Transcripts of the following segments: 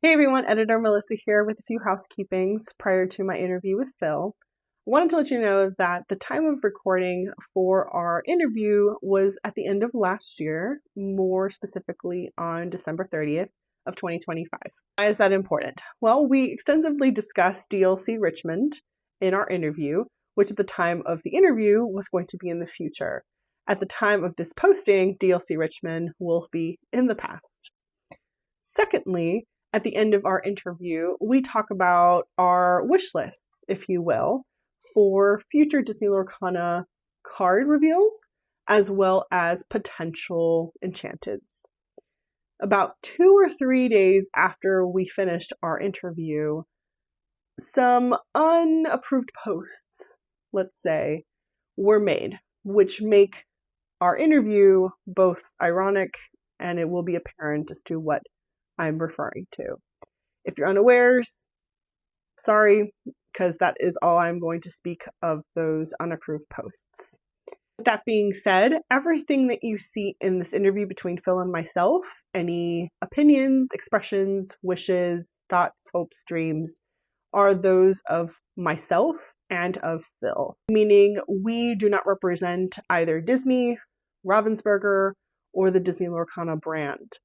Hey everyone, editor Melissa here with a few housekeepings prior to my interview with Phil. I wanted to let you know that the time of recording for our interview was at the end of last year, more specifically on December 30th of 2025. Why is that important? Well, we extensively discussed DLC Richmond in our interview, which at the time of the interview was going to be in the future. At the time of this posting, DLC Richmond will be in the past. Secondly, at the end of our interview, we talk about our wish lists, if you will, for future Disney Lorcana card reveals, as well as potential enchanteds. About 2 or 3 days after we finished our interview, some unapproved posts, let's say, were made, which make our interview both ironic and it will be apparent as to what I'm referring to. If you're unawares, sorry, because that is all I'm going to speak of those unapproved posts. With that being said, everything that you see in this interview between Phil and myself, any opinions, expressions, wishes, thoughts, hopes, dreams, are those of myself and of Phil. Meaning we do not represent either Disney, Ravensburger, or the Disney Lorcana brand.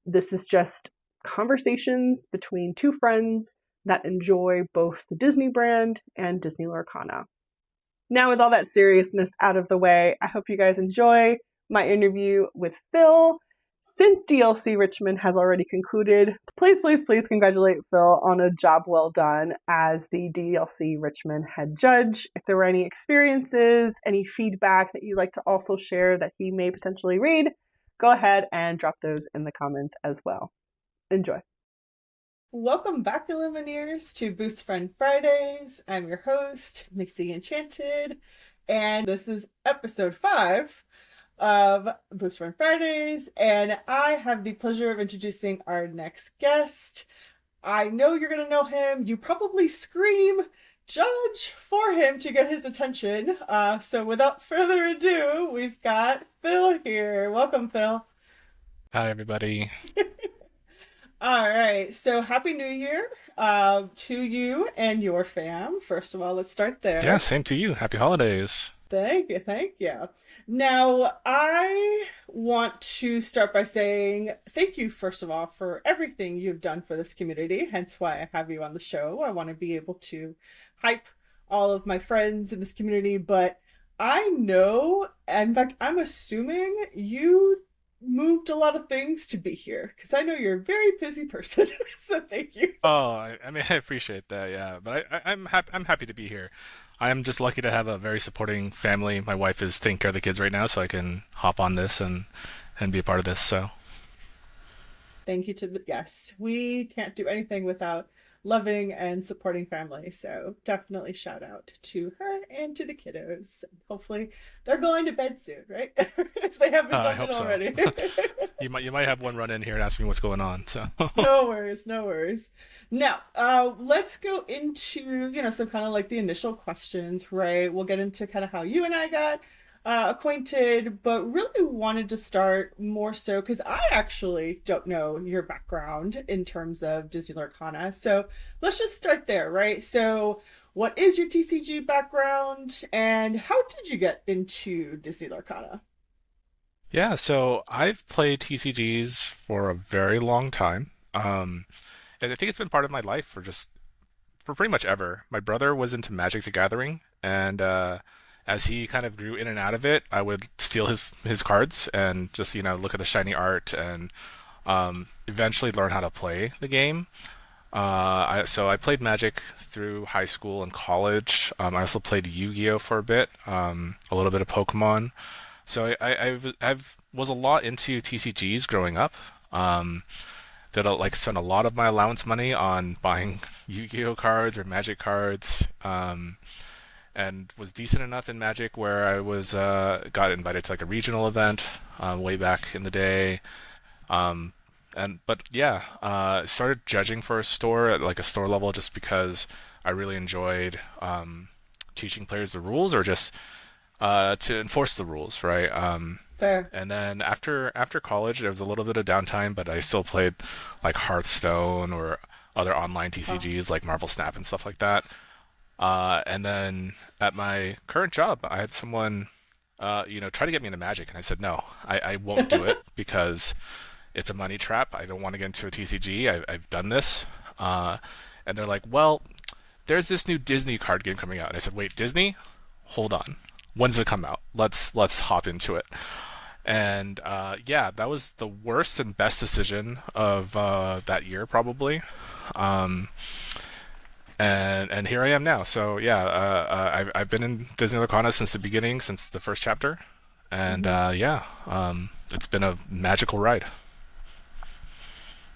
This is just conversations between two friends that enjoy both the Disney brand and Disney Lorcana. Now, with all that seriousness out of the way, I hope you guys enjoy my interview with Phil. Since DLC Richmond has already concluded, please congratulate Phil on a job well done as the DLC Richmond head judge. If there were any experiences, any feedback that you'd like to also share that he may potentially read, go ahead and drop those in the comments as well. Enjoy. Welcome back, Illumineers, to Boost Friend Fridays. I'm your host, Mixie Enchanted, and this is episode 5 of Boost Friend Fridays, and I have the pleasure of introducing our next guest. I know you're going to know him. You probably scream judge for him to get his attention. So without further ado, we've got Phil here. Welcome, Phil. Hi, everybody. All right. So happy New Year to you and your fam. First of all, let's start there. Yeah, same to you. Happy holidays. Thank you. Now, I want to start by saying thank you, first of all, for everything you've done for this community, hence why I have you on the show. I want to be able to hype all of my friends in this community, but I know, in fact, I'm assuming you moved a lot of things to be here, because I know you're a very busy person, so thank you. Oh, I appreciate that. Yeah, but I'm happy. I'm happy to be here. I'm just lucky to have a very supporting family. My wife is taking care of the kids right now, so I can hop on this and be a part of this. So Thank you to the guests. We can't do anything without loving and supporting family. So definitely shout out to her and to the kiddos. Hopefully they're going to bed soon, right? If they haven't I done it hope so. already. You might have one run in here and ask me what's going on. So No worries. Now, let's go into, some kind of like the initial questions, right? We'll get into kind of how you and I got acquainted, but really wanted to start more so because I actually don't know your background in terms of Disney Lorcana. So let's just start there, right? So what is your TCG background and how did you get into Disney Lorcana? yeah, so I've played TCGs for a very long time. And I think it's been part of my life for pretty much ever. My brother was into Magic the Gathering, and as he kind of grew in and out of it, I would steal his cards and just look at the shiny art and eventually learn how to play the game. So I played Magic through high school and college. I also played Yu-Gi-Oh for a bit, a little bit of Pokemon. So I've was a lot into TCGs growing up. That I like spent a lot of my allowance money on buying Yu-Gi-Oh cards or Magic cards, and was decent enough in Magic where I was got invited to like a regional event way back in the day. But yeah, started judging for a store at like a store level just because I really enjoyed teaching players the rules or just to enforce the rules, right? Fair. And then after college, there was a little bit of downtime, but I still played like Hearthstone or other online Oh. TCGs like Marvel Snap and stuff like that. And then at my current job, I had someone, try to get me into Magic, and I said no, I won't do it because it's a money trap. I don't want to get into a TCG. I've done this, and they're like, well, there's this new Disney card game coming out, and I said, wait, Disney? Hold on, when's it come out? Let's hop into it. And yeah, that was the worst and best decision of that year, probably. Um, and here I am now. So yeah, I've been in Disney Lorcana since the beginning, since the first chapter, and Mhm. yeah, it's been a magical ride.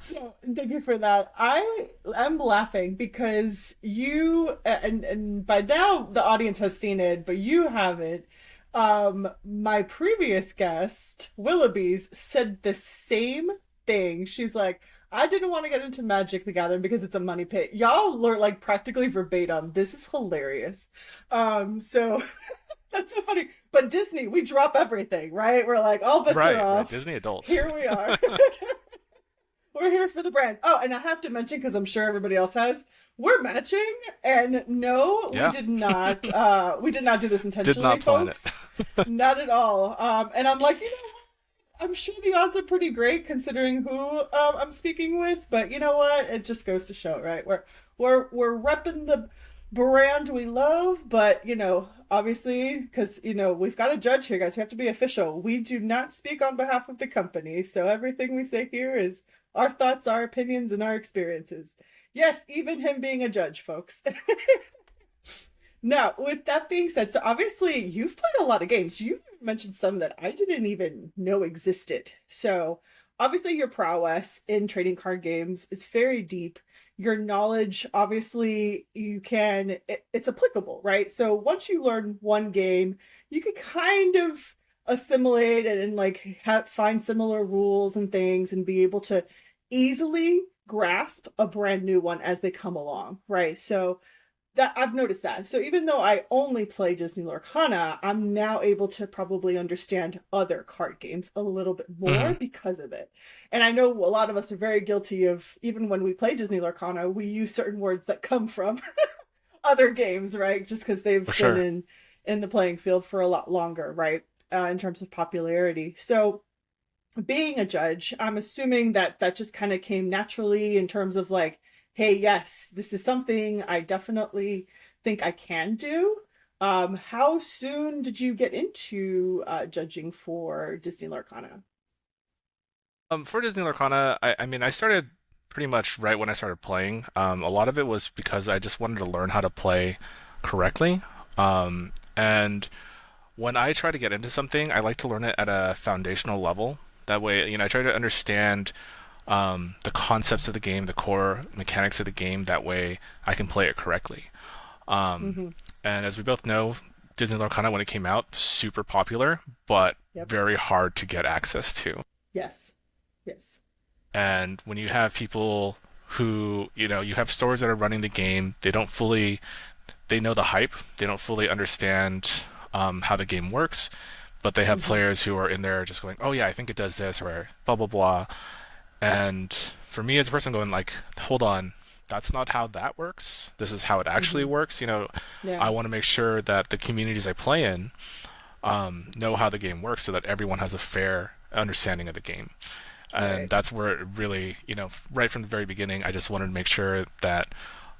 So thank you for that. I'm laughing because you and by now the audience has seen it, but you haven't. My previous guest, Willoughby's, said the same thing. She's like, I didn't want to get into Magic the Gathering because it's a money pit. Y'all learn like practically verbatim. This is hilarious. So that's so funny. But Disney, we drop everything, right? We're like, all bets are Right. off. Disney adults. Here we are. We're here for the brand. Oh, and I have to mention because I'm sure everybody else has. We're matching, and no, we Yeah, did not. We did not do this did intentionally, not plan it. folks. Not at all. And I'm like, I'm sure the odds are pretty great considering who I'm speaking with. But you know what? It just goes to show, right? We're repping the brand we love, but obviously, because we've got a judge here, guys. We have to be official. We do not speak on behalf of the company, so everything we say here is our thoughts, our opinions, and our experiences. Yes, even him being a judge, folks. Now, with that being said, so obviously you've played a lot of games. You mentioned some that I didn't even know existed. So, obviously, your prowess in trading card games is very deep. Your knowledge, obviously, it's applicable, right? So, once you learn one game, you can kind of assimilate and like find similar rules and things and be able to easily grasp a brand new one as they come along, right? So, that I've noticed that. So even though I only play Disney Lorcana, I'm now able to probably understand other card games a little bit more Hmm. because of it. And I know a lot of us are very guilty of, even when we play Disney Lorcana, we use certain words that come from other games, right? Just because For they've been sure. in the playing field for a lot longer, right? In terms of popularity. So being a judge, I'm assuming that that just kind of came naturally in terms of like, hey, yes, this is something I definitely think I can do. How soon did you get into judging for Disney Lorcana? For Disney Lorcana, I mean, I started pretty much right when I started playing. A lot of it was because I just wanted to learn how to play correctly. And when I try to get into something, I like to learn it at a foundational level. That way, I try to understand the concepts of the game, the core mechanics of the game. That way, I can play it correctly. Um, Mm-hmm. and as we both know, Disney Lorcana, when it came out, super popular, but Yep. very hard to get access to. Yes. Yes. And when you have people who, you have stores that are running the game, they know the hype, they don't fully understand how the game works, but they have Mm-hmm. players who are in there just going, oh yeah, I think it does this, or blah, blah, blah. And for me as a person going like, hold on, that's not how that works. This is how it actually Mm-hmm. works. Yeah. I want to make sure that the communities I play in know how the game works so that everyone has a fair understanding of the game. And Right. that's where it really, right from the very beginning, I just wanted to make sure that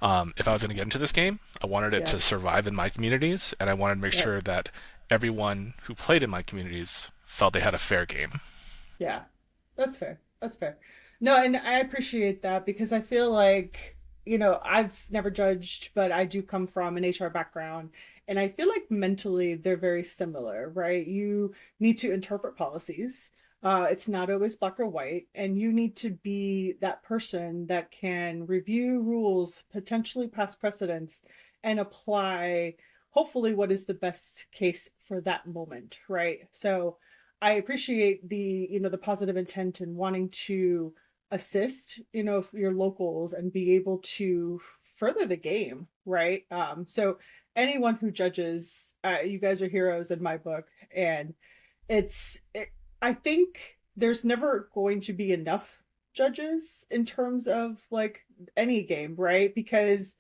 if I was going to get into this game, I wanted it to Yep. survive in my communities, and I wanted to make Yep. sure that everyone who played in my communities felt they had a fair game. Yeah, that's fair. That's fair. No, and I appreciate that because I feel like, I've never judged, but I do come from an HR background. And I feel like mentally they're very similar, right? You need to interpret policies. It's not always black or white. And you need to be that person that can review rules, potentially past precedents, and apply hopefully what is the best case for that moment, right? So, I appreciate the positive intent and wanting to assist, your locals and be able to further the game, right? So anyone who judges, you guys are heroes in my book, and I think there's never going to be enough judges in terms of like any game, right? Because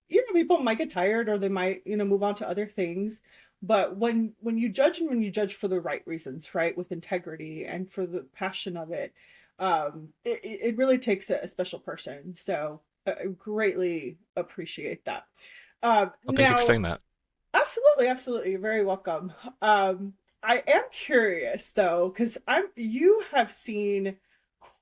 people might get tired or they might move on to other things, but when you judge, and when you judge for the right reasons, right, with integrity and for the passion of it, it really takes a special person. So I greatly appreciate that. Well, thank you for Now, saying that. absolutely, absolutely. You're very welcome. I am curious though, because you have seen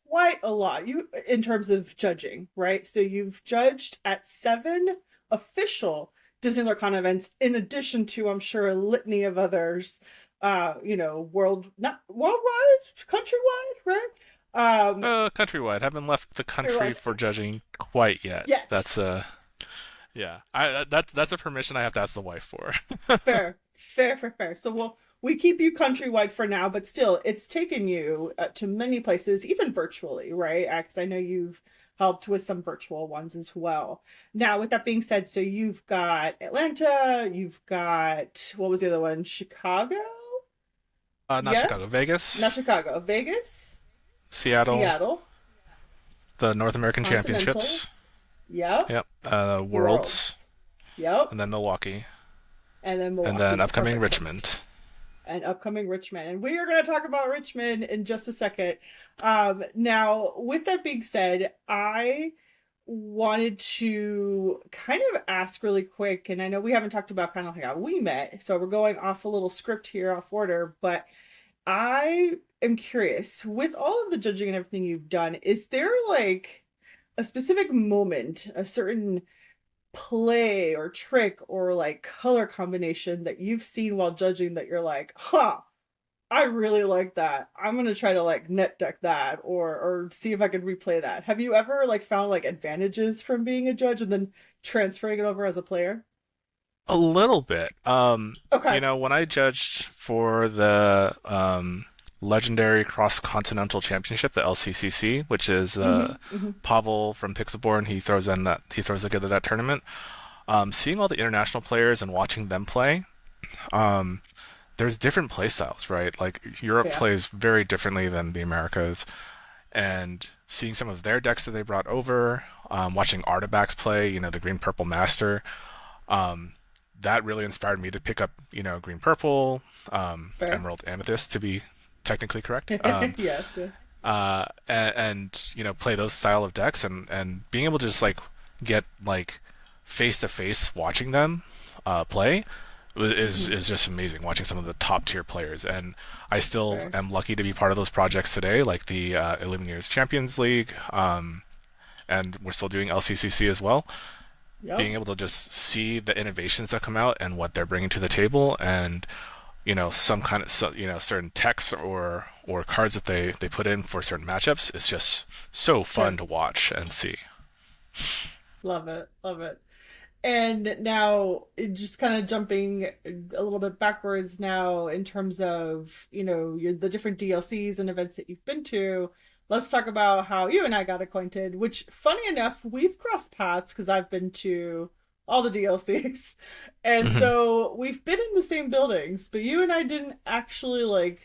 quite a lot you in terms of judging, right? So you've judged at 7 official Disney Lorcana events, in addition to, I'm sure, a litany of others, not worldwide, countrywide, right? Countrywide. Haven't left the country Countrywide for judging quite yet. yet. That's yeah. That's a permission I have to ask the wife for. Fair, fair, fair, fair. So we keep you countrywide for now, but still, it's taken you to many places, even virtually, right? Because I know you've helped with some virtual ones as well. Now, with that being said, so you've got Atlanta, you've got, what was the other one? Chicago? Not Chicago, Yes, not Vegas, Chicago. Vegas, Seattle, Seattle, the North American Championships. Continentals. Yep. Yep. Worlds, Worlds. Yep. and then Milwaukee, And then and then Milwaukee. upcoming Perfect. Richmond. And upcoming Richmond. And we are going to talk about Richmond in just a second. Now, with that being said, I wanted to kind of ask really quick, and I know we haven't talked about kind of like how we met, so we're going off a little script here, off order, but I am curious, with all of the judging and everything you've done, is there like a specific moment, a certain play or trick or like color combination that you've seen while judging that you're like, huh, I really like that. I'm gonna try to like net deck that or see if I can replay that. Have you ever like found like advantages from being a judge and then transferring it over as a player? A little bit. Okay. When I judged for the Legendary Cross Continental Championship, the LCCC, which is Mm-hmm. Pavel from Pixelborn, he throws together that tournament. Seeing all the international players and watching them play, um, there's different play styles, right? Like Europe Yeah. plays very differently than the Americas, and seeing some of their decks that they brought over, watching Artifacts play, the Green Purple Master, um, that really inspired me to pick up, Green Purple, Fair. Emerald Amethyst to be technically correct, Yes, yes. and play those style of decks, and being able to just like get like face to face watching them play is Mm-hmm. is just amazing. Watching some of the top tier players, and I still Fair. am lucky to be part of those projects today, like the 11 Years Champions League, and we're still doing LCCC as well. Yep. Being able to just see the innovations that come out and what they're bringing to the table, and some kind of certain techs or cards that they put in for certain matchups, it's just so fun Sure. to watch and see. Love it. Love it. And now, just kind of jumping a little bit backwards now in terms of, the different DLCs and events that you've been to, let's talk about how you and I got acquainted, which, funny enough, we've crossed paths because I've been to all the DLCs. And Hmm. so we've been in the same buildings, but you and I didn't actually like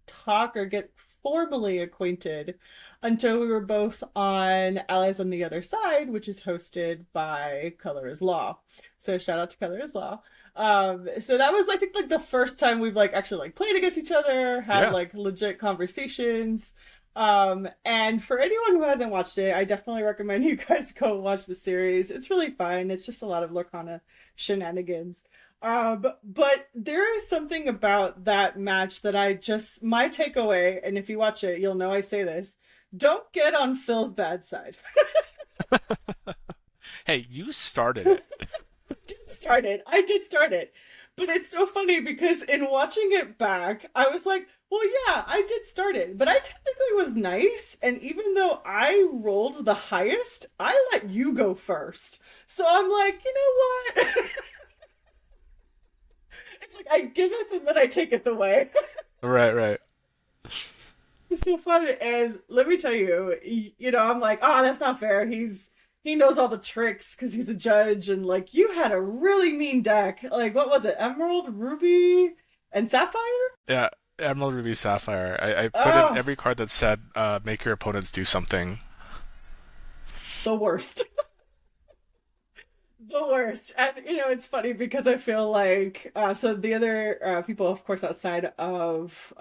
talk or get formally acquainted until we were both on Allies on the Other Side, which is hosted by Color is Law. So shout out to Color is Law. So that was I think like the first time we've like actually like played against each other, had Yeah. like legit conversations. And for anyone who hasn't watched it, I definitely recommend you guys go watch the series. It's really fun. It's just a lot of Lorcana shenanigans. But there is something about that match that my takeaway, and if you watch it, you'll know I say this, don't get on Phil's bad side. Hey, you started it. I did start it. But it's so funny because in watching it back, I was like, well, yeah, I did start it, but I technically was nice. And even though I rolled the highest, I let you go first. So I'm like, you know what? It's like I giveth and then I taketh away. Right, right. It's so fun. And let me tell you, I'm like, oh, that's not fair. He knows all the tricks because he's a judge. And like, you had a really mean deck. Like, what was it? Emerald, Ruby? And Sapphire? Yeah, Emerald, Ruby, Sapphire. I put in Oh, every card that said make your opponents do something. the worst. The worst. And it's funny because I feel like so the other people, of course, outside of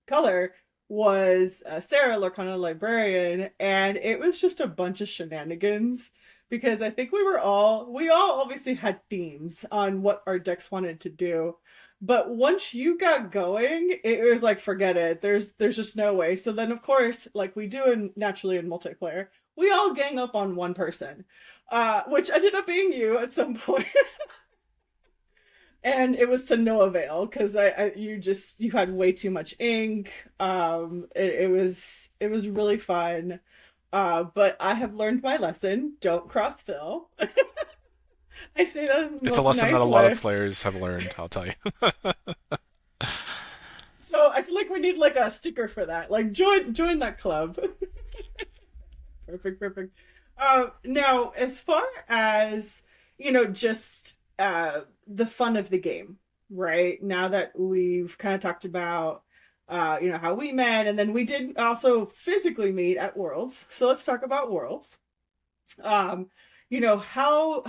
color was Sarah, Lorcana Librarian, and it was just a bunch of shenanigans because I think we all obviously had themes on what our decks wanted to do. But once you got going, it was like forget it. There's just no way. So then of course, like we do naturally in multiplayer, we all gang up on one person, which ended up being you at some point. And it was to no avail because you had way too much ink. It was really fun. But I have learned my lesson. Don't cross fill. I say that in the It's a most lesson that a nice lot of way. players have learned, I'll tell you. So I feel like we need like a sticker for that. Like join that club. Perfect, perfect. Now, as far as just the fun of the game, right? Now that we've kind of talked about, how we met, and then we did also physically meet at Worlds. So let's talk about Worlds. Um, how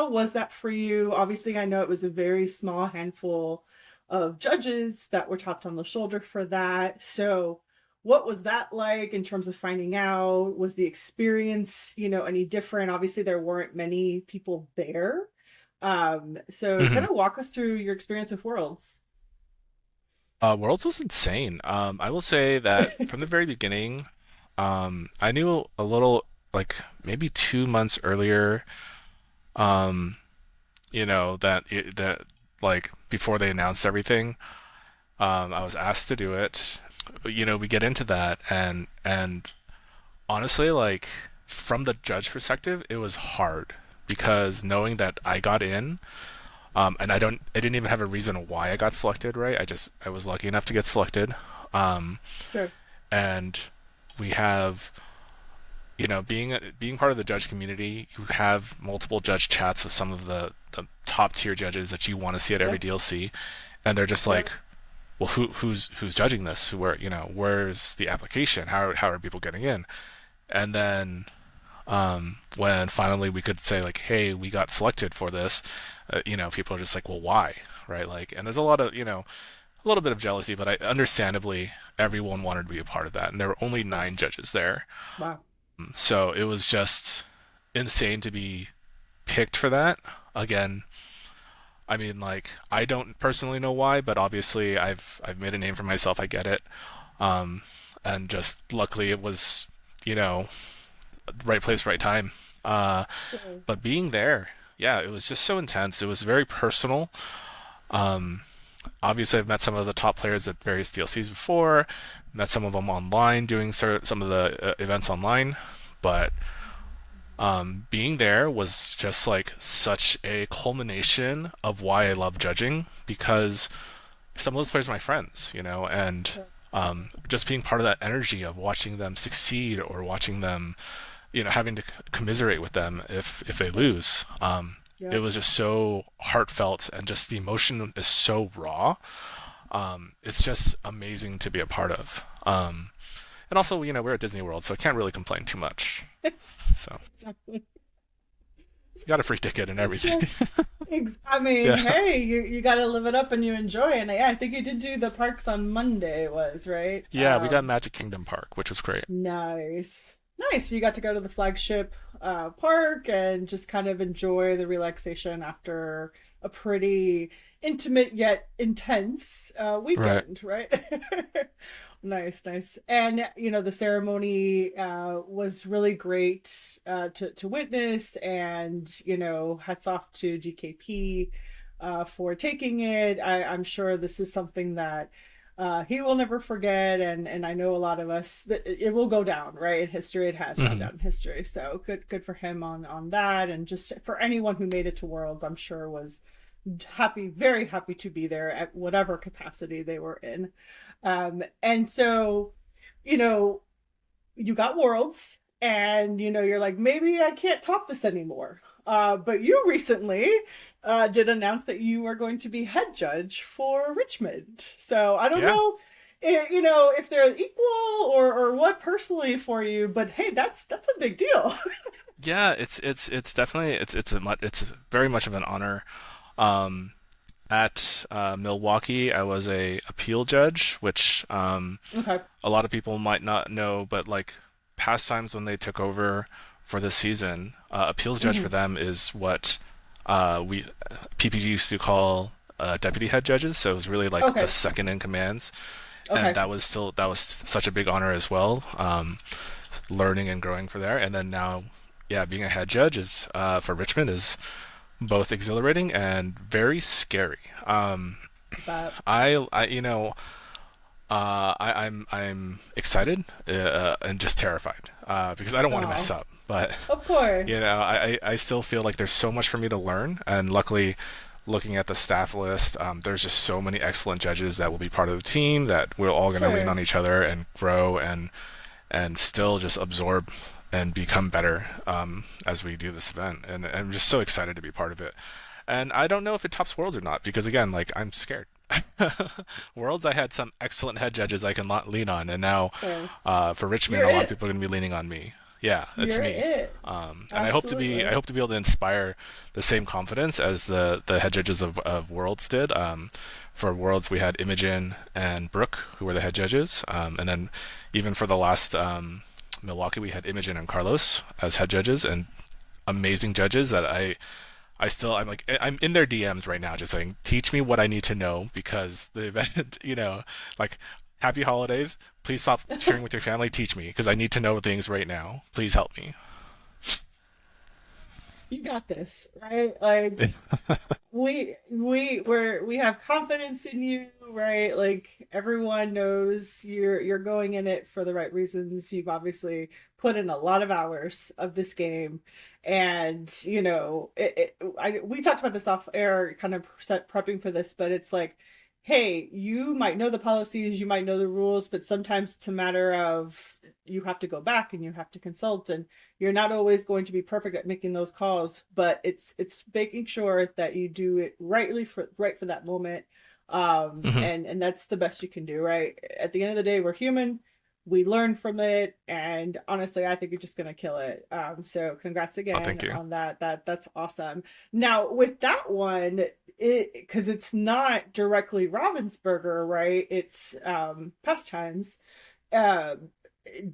was that for you? Obviously, I know it was a very small handful of judges that were tapped on the shoulder for that. So, what was that like in terms of finding out? Was the experience, any different? Obviously, there weren't many people there. So kind Mhm. of walk us through your experience with Worlds. Worlds was insane. I will say that from the very beginning, I knew a little, like maybe 2 months earlier, um, that like before they announced everything, I was asked to do it. We get into that, and honestly, like from the judge perspective, it was hard because knowing that I got in, and I didn't even have a reason why I got selected, right? I was lucky enough to get selected. Um, Sure. and we have, being part of the judge community, you have multiple judge chats with some of the top tier judges that you want to see at every Yep. DLC, and they're just Yep. like, well, who's judging this? Where's the application? How are people getting in? And then when finally we could say like, hey, we got selected for this, people are just like, well, why, right? Like, and there's a lot of, a little bit of jealousy, but understandably, everyone wanted to be a part of that, and there were only nine Yes. judges there, Wow. so it was just insane to be picked for that. Again, I mean, like, I don't personally know why, but obviously, I've made a name for myself. I get it, um, and just luckily, it was, you know, right place, right time. Uh, Sure. but being there, yeah, it was just so intense. It was very personal. Um, Obviously, I've met some of the top players at various DLCs before, met some of them online doing some of the events online, but being there was just like such a culmination of why I love judging because some of those players are my friends, and Sure. just being part of that energy of watching them succeed or watching them, having to commiserate with them if they lose. It Yep. was just so heartfelt and just the emotion is so raw. It's just amazing to be a part of. And also, we're at Disney World, so I can't really complain too much. So Exactly. you got a free ticket and everything. Yes. I mean, Yeah. hey, you got to live it up and you enjoy it. And yeah, I think you did do the parks on Monday, it was, right? Yeah, we got Magic Kingdom Park, which was great. Nice. Nice. You got to go to the flagship park and just kind of enjoy the relaxation after a pretty intimate yet intense Right. weekend, right? Nice, nice. And the ceremony was really great to witness, and hats off to GKP for taking it. I'm sure this is something that he will never forget, and I know a lot of us that it will go down, right, in history. It has gone Hmm. down in history, so good for him on that, and just for anyone who made it to Worlds, I'm sure was happy, very happy to be there at whatever capacity they were in. And so, you know, you got Worlds, and you're like, maybe I can't top this anymore. But you recently did announce that you are going to be head judge for Richmond. So I don't Yeah. know, if they're equal or what personally for you, but hey, that's a big deal. Yeah, it's definitely it's very much of an honor. Um, at Milwaukee, I was a appeal judge, which Okay. a lot of people might not know, but like past times when they took over for this season, appeals judge for Hmm. them is what we PPG used to call deputy head judges. So it was really like the Okay. second in commands, and Okay. that was such a big honor as well. Learning and growing for there, and then now, yeah, being a head judge is for Richmond is both exhilarating and very scary. But I you know I'm excited and just terrified because I don't want to mess oh, up. But of course. I still feel like there's so much for me to learn, and luckily, looking at the staff list, there's just so many excellent judges that will be part of the team that we're all going to lean Sure. on each other and grow and still just absorb and become better as we do this event. And I'm just so excited to be part of it. And I don't know if it tops Worlds or not because again, like I'm scared. Worlds, I had some excellent head judges I can lean on, and now Sure. for Richmond, You're a lot of it. people are going to be leaning on me. Yeah, it's You're me. it. And I Absolutely. hope to be able to inspire the same confidence as the head judges of Worlds did. For Worlds, we had Imogen and Brooke, who were the head judges, and then even for the last Milwaukee, we had Imogen and Carlos as head judges, and amazing judges that I'm like I'm in their DMs right now, just saying, teach me what I need to know because the event, like happy holidays. Please stop cheering with your family. Teach me because I need to know things right now. Please help me. You got this, right? Like we have confidence in you, right? Like everyone knows you're going in it for the right reasons. You've obviously put in a lot of hours of this game, and we talked about this off air, kind of prepping for this, but it's like, hey, you might know the policies, you might know the rules, but sometimes it's a matter of you have to go back and you have to consult, and you're not always going to be perfect at making those calls, but it's making sure that you do it right for that moment. Hmm. And that's the best you can do, right? At the end of the day, we're human. We learn from it, and honestly, I think you're just gonna kill it. So congrats Oh, again thank you. on that. That's awesome. Now with that one, it because it's not directly Ravensburger, right? It's pastimes. Um,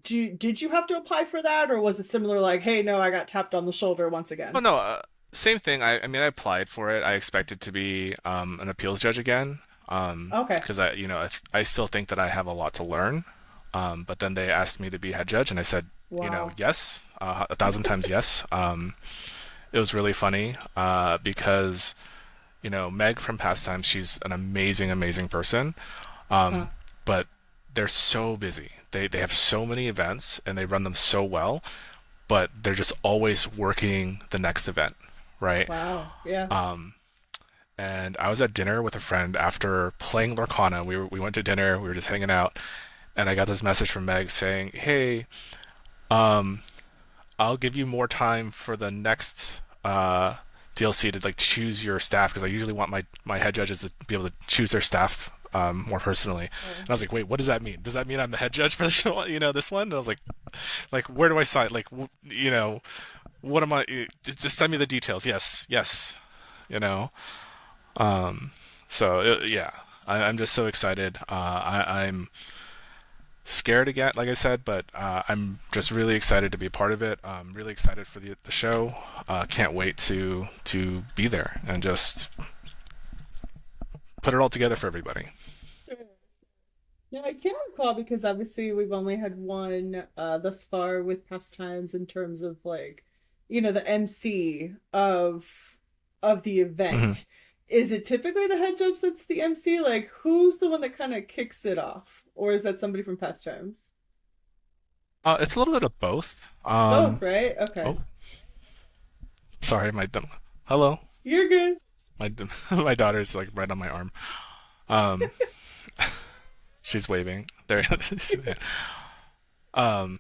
did you have to apply for that, or was it similar? Like, hey, no, I got tapped on the shoulder once Oh again. no, same thing. I mean, I applied for it. I expected to be an appeals judge again, Okay. because I still think that I have a lot to learn. But then they asked me to be head judge, and I said, Wow. yes, 1,000 times yes. It was really funny because Meg from Pastimes, she's an amazing, amazing person. Huh. But they're so busy. They have so many events and they run them so well, but they're just always working the next event, right? Wow. Yeah. And I was at dinner with a friend after playing Lorcana. We went to dinner. We were just hanging out, and I got this message from Meg saying, "Hey, um, I'll give you more time for the next DLC to like choose your staff because I usually want my head judges to be able to choose their staff more personally." Oh. And I was like, "Wait, what does that mean? Does that mean I'm the head judge for this one? This one?" And I was like, where do I sign? Like, what am I? Just send me the details. Yes, yes. You know. So yeah, I'm just so excited. I'm scared again, like I said, but I'm just really excited to be a part of it. I'm really excited for the show. Can't wait to be there and just put it all together for everybody. Sure. Yeah, I can't recall because obviously we've only had one thus far with pastimes in terms of like, the MC of the Hmm. event. Is it typically the head judge that's the MC? Like, who's the one that kind of kicks it off, or is that somebody from pastimes? It's a little bit of both. Both, right? Okay. Oh, sorry, hello, You're good. my my daughter's like right on my arm. Um, she's waving. There. um,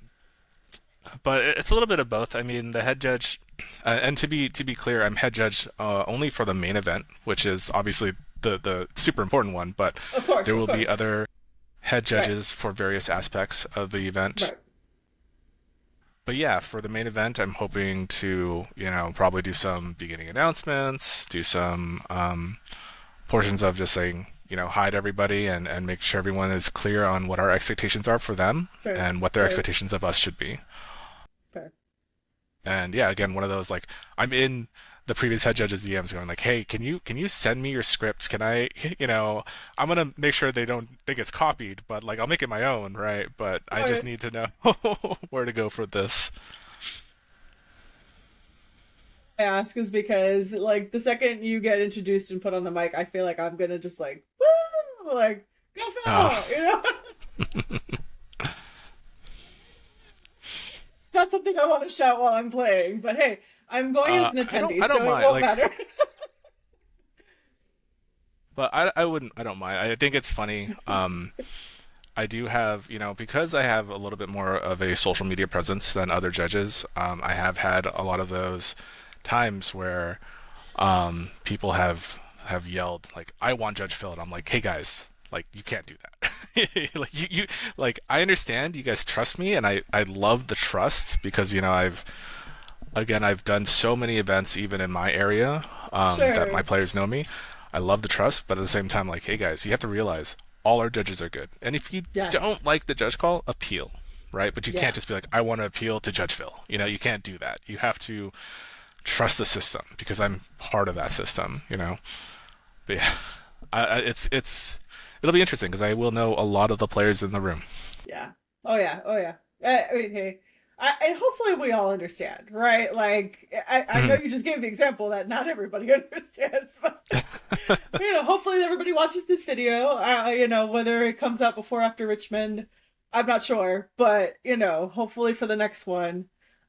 but it's a little bit of both. I mean, the head judge, and to be clear, I'm head judge only for the main event, which is obviously the super important one. But Of course, there of will be course. other head Right, judges for various aspects of the event. right. But yeah, for the main event, I'm hoping to, probably do some beginning announcements, do some portions of just saying, hi to everybody and make sure everyone is clear on what our expectations are for them Fair, and what their fair, expectations of us should be. fair. And yeah, again, one of those like I'm in the previous head judge's DMs going like, "Hey, can you send me your scripts? Can I, I'm gonna make sure they don't think it's copied, but like I'll make it my own, right? But I just Okay. need to know where to go for this." I ask is because like the second you get introduced and put on the mic, I feel like I'm gonna just like woo, like go Uh, Phil, you know. That's something I want to shout while I'm playing. But hey, I'm going as an attendee, I don't so it mind won't like, matter. but I don't mind. I think it's funny. I do have, because I have a little bit more of a social media presence than other judges. I have had a lot of those times where people have yelled like, "I want Judge Phil," and I'm like, "Hey guys, like you can't do that." Like you like I understand you guys trust me, and I love the trust because I've done so many events even in my area that my Sure. players know me. I love the trust, but at the same time, like, hey guys, you have to realize all our judges are good, and if you Yes. don't like the judge call, appeal, right? But you can't Yeah. just be like, I want to appeal to Judge Phil. You can't do that. You have to trust the system because I'm part of that system. But yeah, it'll be interesting because I will know a lot of the players in the room. Yeah. Oh yeah. Oh yeah. I mean, hey, and hopefully we all understand, right? Like, I know Mhm. you just gave the example that not everybody understands, but hopefully everybody watches this video. Whether it comes out before or after Richmond, I'm not sure, but hopefully for the next one,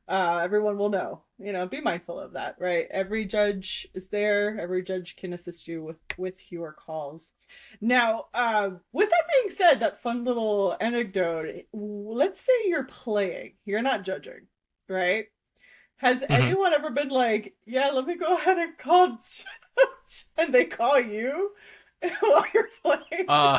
everyone will know. Be mindful of that, right? Every judge is there. Every judge can assist you with your calls. Now, with that being said, that fun little anecdote. Let's say you're playing. You're not judging, right? Has Mhm. anyone ever been like, yeah, let me go ahead and call judge, and they call you while you're playing? uh,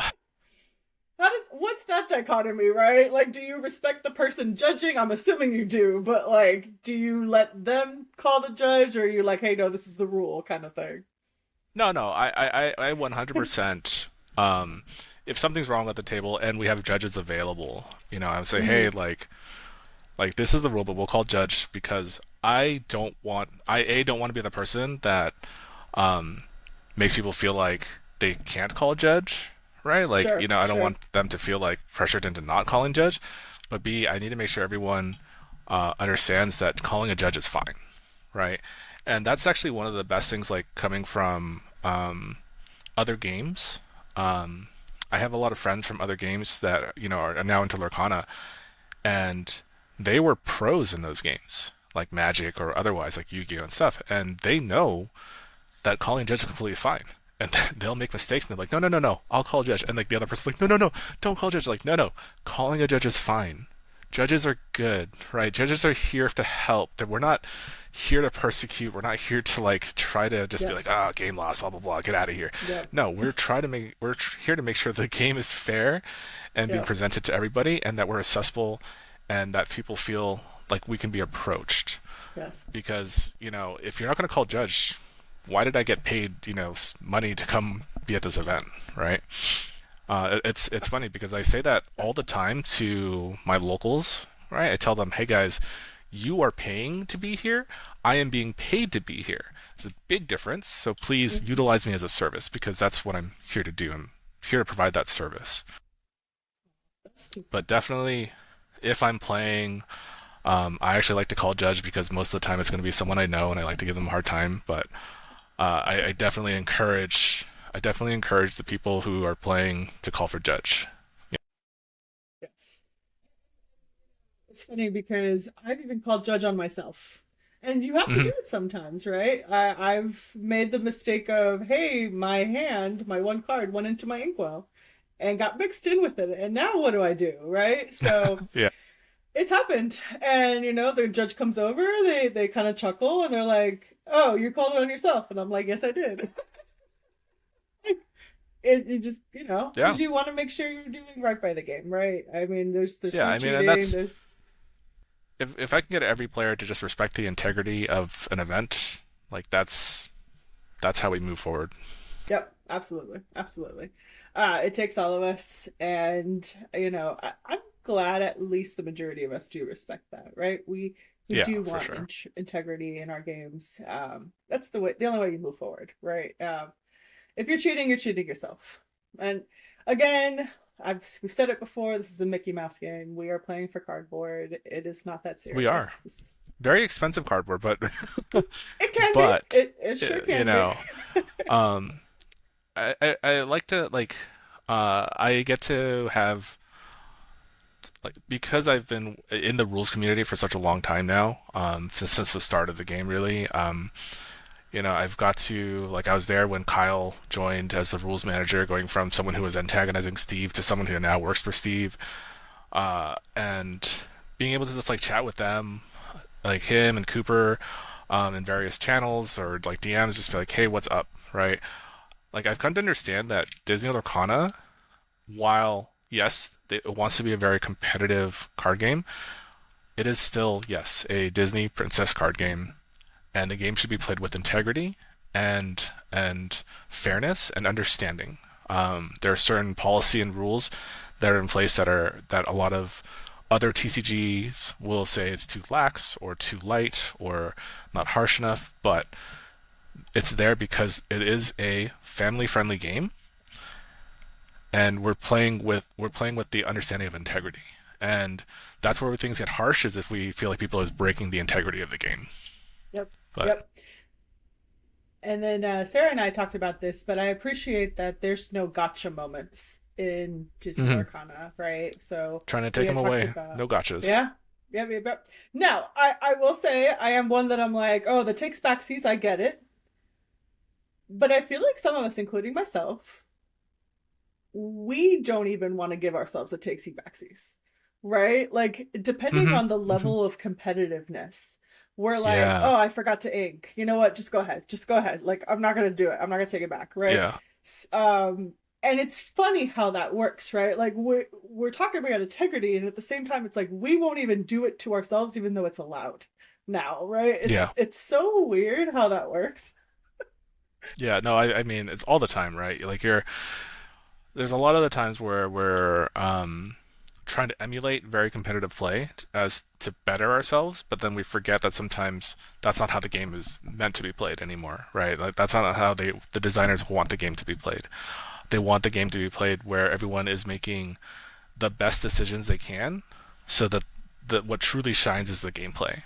What's that dichotomy, right? Like, do you respect the person judging? I'm assuming you do, but like, do you let them call the judge, or are you like, hey, no, this is the rule kind of thing? no, no, I 100%. If something's wrong at the table and we have judges available, I would say, hey, Mm-hmm. like this is the rule, but we'll call judge because I don't want to be the person that um makes people feel like they can't call judge, right? Like, Sure, I don't sure. want them to feel like pressured into not calling judge, but B, I need to make sure everyone understands that calling a judge is fine, right? And that's actually one of the best things, like coming from other games. Um, I have a lot of friends from other games that are now into Lorcana, and they were pros in those games, like Magic or otherwise, like Yu-Gi-Oh and stuff, and they know that calling judge is completely fine. And they'll make mistakes, and they're like, no, no, no, no, I'll call judge. And like the other person's like, no, no, no, don't call judge. Like, no, no, calling a judge is fine. Judges are good, right? Judges are here to help. That we're not here to persecute. We're not here to like try to just be like, Yes. ah, oh, game lost, blah blah blah, get out of here. Yep. No, we're here to make sure the game is fair and being Yep. presented to everybody, and that we're accessible, and that people feel like we can be approached. Yes. Because if you're not going to call judge, why did I get paid, money to come be at this event, right? It's funny because I say that all the time to my locals, right? I tell them, hey guys, you are paying to be here. I am being paid to be here. There's a big difference. So please Mhm. utilize me as a service because that's what I'm here to do. I'm here to provide that service. That's too But definitely, if I'm playing, I actually like to call judge because most of the time it's going to be someone I know and I like to give them a hard time. But I definitely encourage the people who are playing to call for judge. Yeah. yes. It's funny because I've even called judge on myself. And you have to do Hmm. it sometimes, right? I've made the mistake of, hey, my one card went into my inkwell and got mixed in with it. And now what do I do, right? So Yeah. it's happened. And the judge comes over, they kind of chuckle and they're like, "Oh, you called it on yourself." And I'm like, "Yes, I did." It just, Yeah, because you want to make sure you're doing right by the game, right? I mean, there's yeah. no I mean, and cheating. that's There's if I can get every player to just respect the integrity of an event, like that's how we move forward. Yep, absolutely, absolutely. It takes all of us, and I'm glad at least the majority of us do respect that, right? We Yeah, do for want sure. integrity in our games. That's the only way you move forward, right? If you're cheating, you're cheating yourself. And again, we've said it before. This is a Mickey Mouse game. We are playing for cardboard. It is not that We are serious. very expensive cardboard, but It can be. but It sure you can be. know, um, I like to I get to have like because I've been in the rules community for such a long time now, since the start of the game, really. I've got to like I was there when Kyle joined as the rules manager, going from someone who was antagonizing Steve to someone who now works for Steve, and being able to just like chat with them, like him and Cooper, in various channels or like DMs, just be like, hey, what's up, right? Like I've come to understand that Disney Lorcana, while yes, it wants to be a very competitive card game, it is still yes a Disney princess card game, and the game should be played with integrity and fairness and understanding. There are certain policy and rules that are in place that a lot of other TCGs will say it's too lax or too light or not harsh enough, but it's there because it is a family-friendly game, and we're playing with the understanding of integrity, and that's where things get harsh is if we feel like people are breaking the integrity of the game. Yep. But Yep. And then Sarah and I talked about this, but I appreciate that there's no gotcha moments in Disney mhm, Lorcana, right? So trying to we take them had talked away, about, no gotchas. yeah, yeah, yeah, yeah. Now, I will say I am one that I'm like, oh, the takes backsies, I get it. But I feel like some of us, including myself, we don't even want to give ourselves a takesy backsies, right? Like, depending Hmm. on the Hmm. level of competitiveness, we're like, Yeah, oh, I forgot to ink. You know what? Just go ahead. Just go ahead. Like, I'm not going to do it. I'm not going to take it back, right? yeah. And it's funny how that works, right? Like, we're talking about integrity, and at the same time, it's like we won't even do it to ourselves, even though it's allowed now, right? Yeah, It's so weird how that works. yeah. No, I mean it's all the time, right? Like there's a lot of the times where we're trying to emulate very competitive play as to better ourselves, but then we forget that sometimes that's not how the game is meant to be played anymore, right? Like that's not how the designers want the game to be played. They want the game to be played where everyone is making the best decisions they can, so that what truly shines is the gameplay.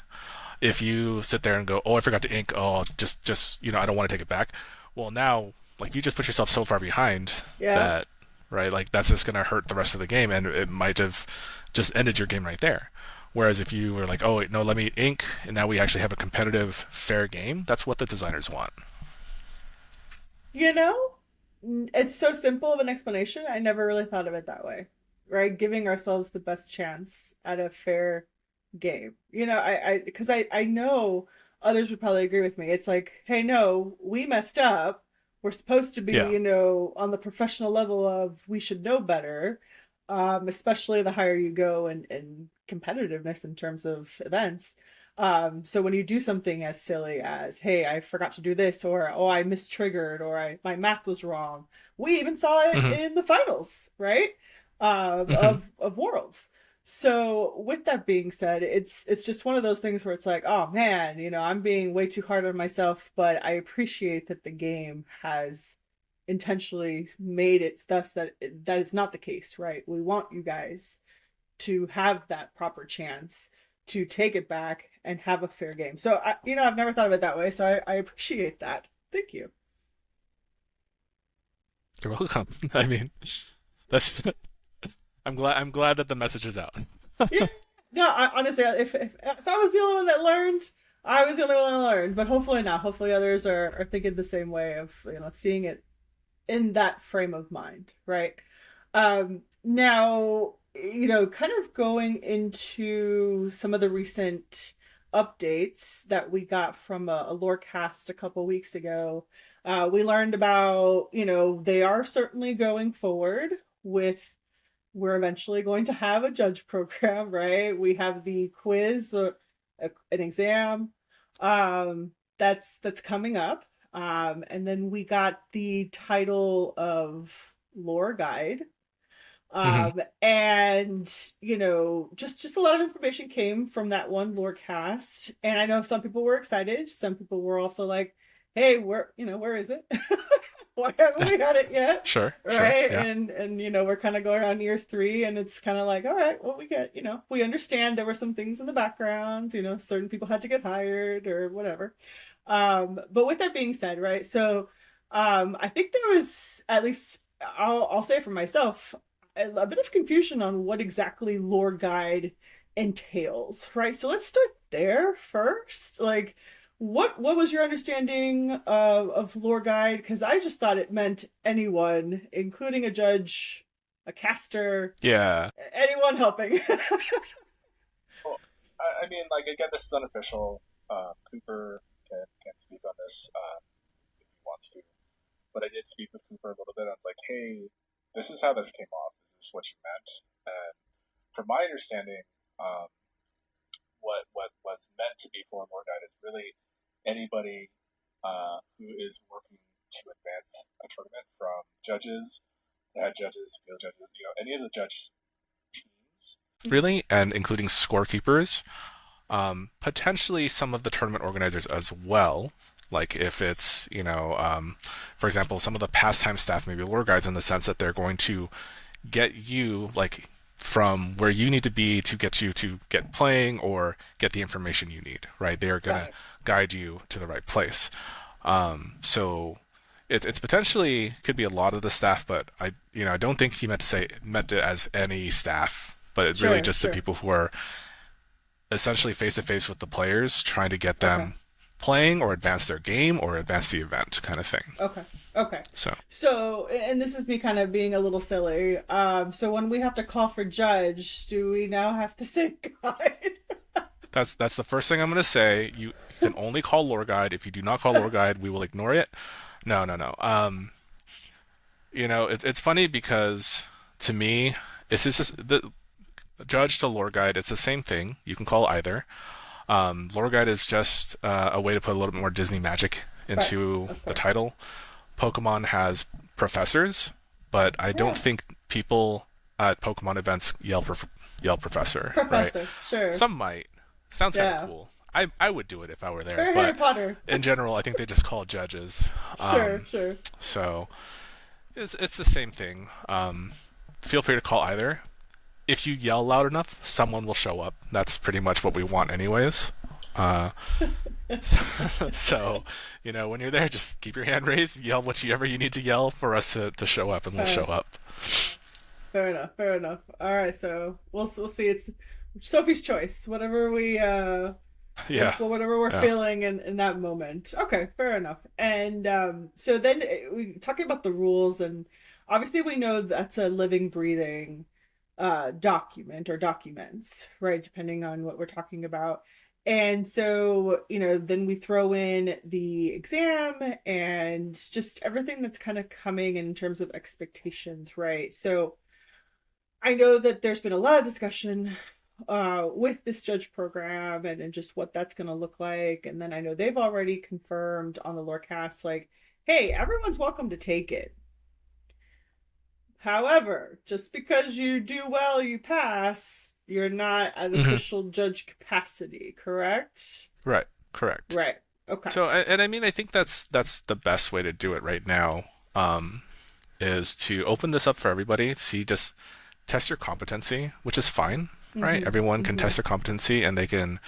If you sit there and go, "Oh, I forgot to ink. Oh, just I don't want to take it back." Well, now like you just put yourself so far behind Yeah. that, right? Like that's just gonna hurt the rest of the game, and it might have just ended your game right there. Whereas if you were like, "Oh, wait, no, let me ink," and now we actually have a competitive, fair game, that's what the designers want. You know, it's so simple of an explanation. I never really thought of it that way, right? Giving ourselves the best chance at a fair game. Because I know others would probably agree with me. It's like, hey, no, we messed up. We're supposed to be, Yeah. on the professional level of we should know better, especially the higher you go in competitiveness in terms of events. So when you do something as silly as, hey, I forgot to do this, or oh, I mistriggered, or my math was wrong. We even saw it Hmm. in the finals, right? Hmm. Of Worlds. So with that being said, it's just one of those things where it's like, oh man, I'm being way too hard on myself, but I appreciate that the game has intentionally made it thus that that is not the case, right? We want you guys to have that proper chance to take it back and have a fair game. So I've never thought of it that way, so I appreciate that. Thank you. You're welcome. I mean, that's. I'm glad that the message is out. Yeah. No, honestly, if I was the only one that learned, I was the only one that learned. But hopefully not. Hopefully others are thinking the same way of seeing it in that frame of mind, right? Now kind of going into some of the recent updates that we got from a Lorecast a couple weeks ago, we learned about, they are certainly going forward with, we're eventually going to have a judge program, right? We have the quiz, an exam, that's coming up. And then we got the title of lore guide, Hmm. and just a lot of information came from that one lore cast, and I know some people were excited, some people were also like, hey, where is it? Why haven't we had it yet? Sure, sure, Right. yeah. And we're kind of going on year 3, and it's kind of like, all right, well, we get, we understand there were some things in the background, certain people had to get hired or whatever. But with that being said, right, so I think there was, at least I'll say for myself, a bit of confusion on what exactly lore guide entails, right? So let's start there first. Like, what was your understanding of lore guide? Because I just thought it meant anyone, including a judge, a caster, Yeah. anyone helping. Well, I mean, like again, this is unofficial. Cooper can speak on this if he wants to, but I did speak with Cooper a little bit. I was like, "Hey, this is how this came off. Is this what you meant?" And from my understanding, um, what was meant to be for Lord Guide is really anybody who is working to advance a tournament, from judges, head judges, field judges, any of the judge teams. Really, and including scorekeepers, potentially some of the tournament organizers as well. Like if it's, for example, some of the pastime staff, maybe lore guides, in the sense that they're going to get you like from where you need to be to get you to get playing or get the information you need, right? They're gonna Right. guide you to the right place. So it's potentially could be a lot of the staff, but I don't think he meant it as any staff, but it's really Sure, just the sure. people who are essentially face to face with the players, trying to get Okay. them playing or advance their game or advance the event, kind of thing. Okay. Okay. So So, and this is me kind of being a little silly. So when we have to call for judge, do we now have to say guide? that's the first thing I'm going to say. You can only call lore guide. If you do not call lore guide, we will ignore it. No, no, no. It's funny because to me, it's just the judge to lore guide. It's the same thing. You can call either. Lore guide is just a way to put a little bit more Disney magic Right. into Of the course. title. Pokemon has professors, but I don't Yeah. think people at Pokemon events yell professor, right? Professor. Sure. Some might. Sounds kind of Yeah. cool. I would do it if I were It's there, very Harry but Potter. in general, I think they just call judges. Sure, sure. So it's the same thing. Feel free to call either. If you yell loud enough, someone will show up. That's pretty much what we want, anyways. Uh, so, when you're there, just keep your hand raised, yell whatever you need to yell for us to show up, and we'll show Fair, up. fair enough. Fair enough. All right, so we'll see. It's Sophie's choice. Whatever Yeah, whatever we're yeah. feeling in that moment. Okay, fair enough. And so then we talking about the rules, and obviously we know that's a living, breathing document or documents, right? Depending on what we're talking about. And so, then we throw in the exam and just everything that's kind of coming in terms of expectations, right? So I know that there's been a lot of discussion with this judge program, and just what that's going to look like. And then I know they've already confirmed on the Lorecast, like, hey, everyone's welcome to take it. However, just because you do well, you pass, you're not at Hmm. official judge capacity, correct? Right, correct. Right. Okay. So, and I mean, I think that's the best way to do it right now. Is to open this up for everybody. See, just test your competency, which is fine, right? Mm-hmm. Everyone can Mm-hmm. test their competency, and they can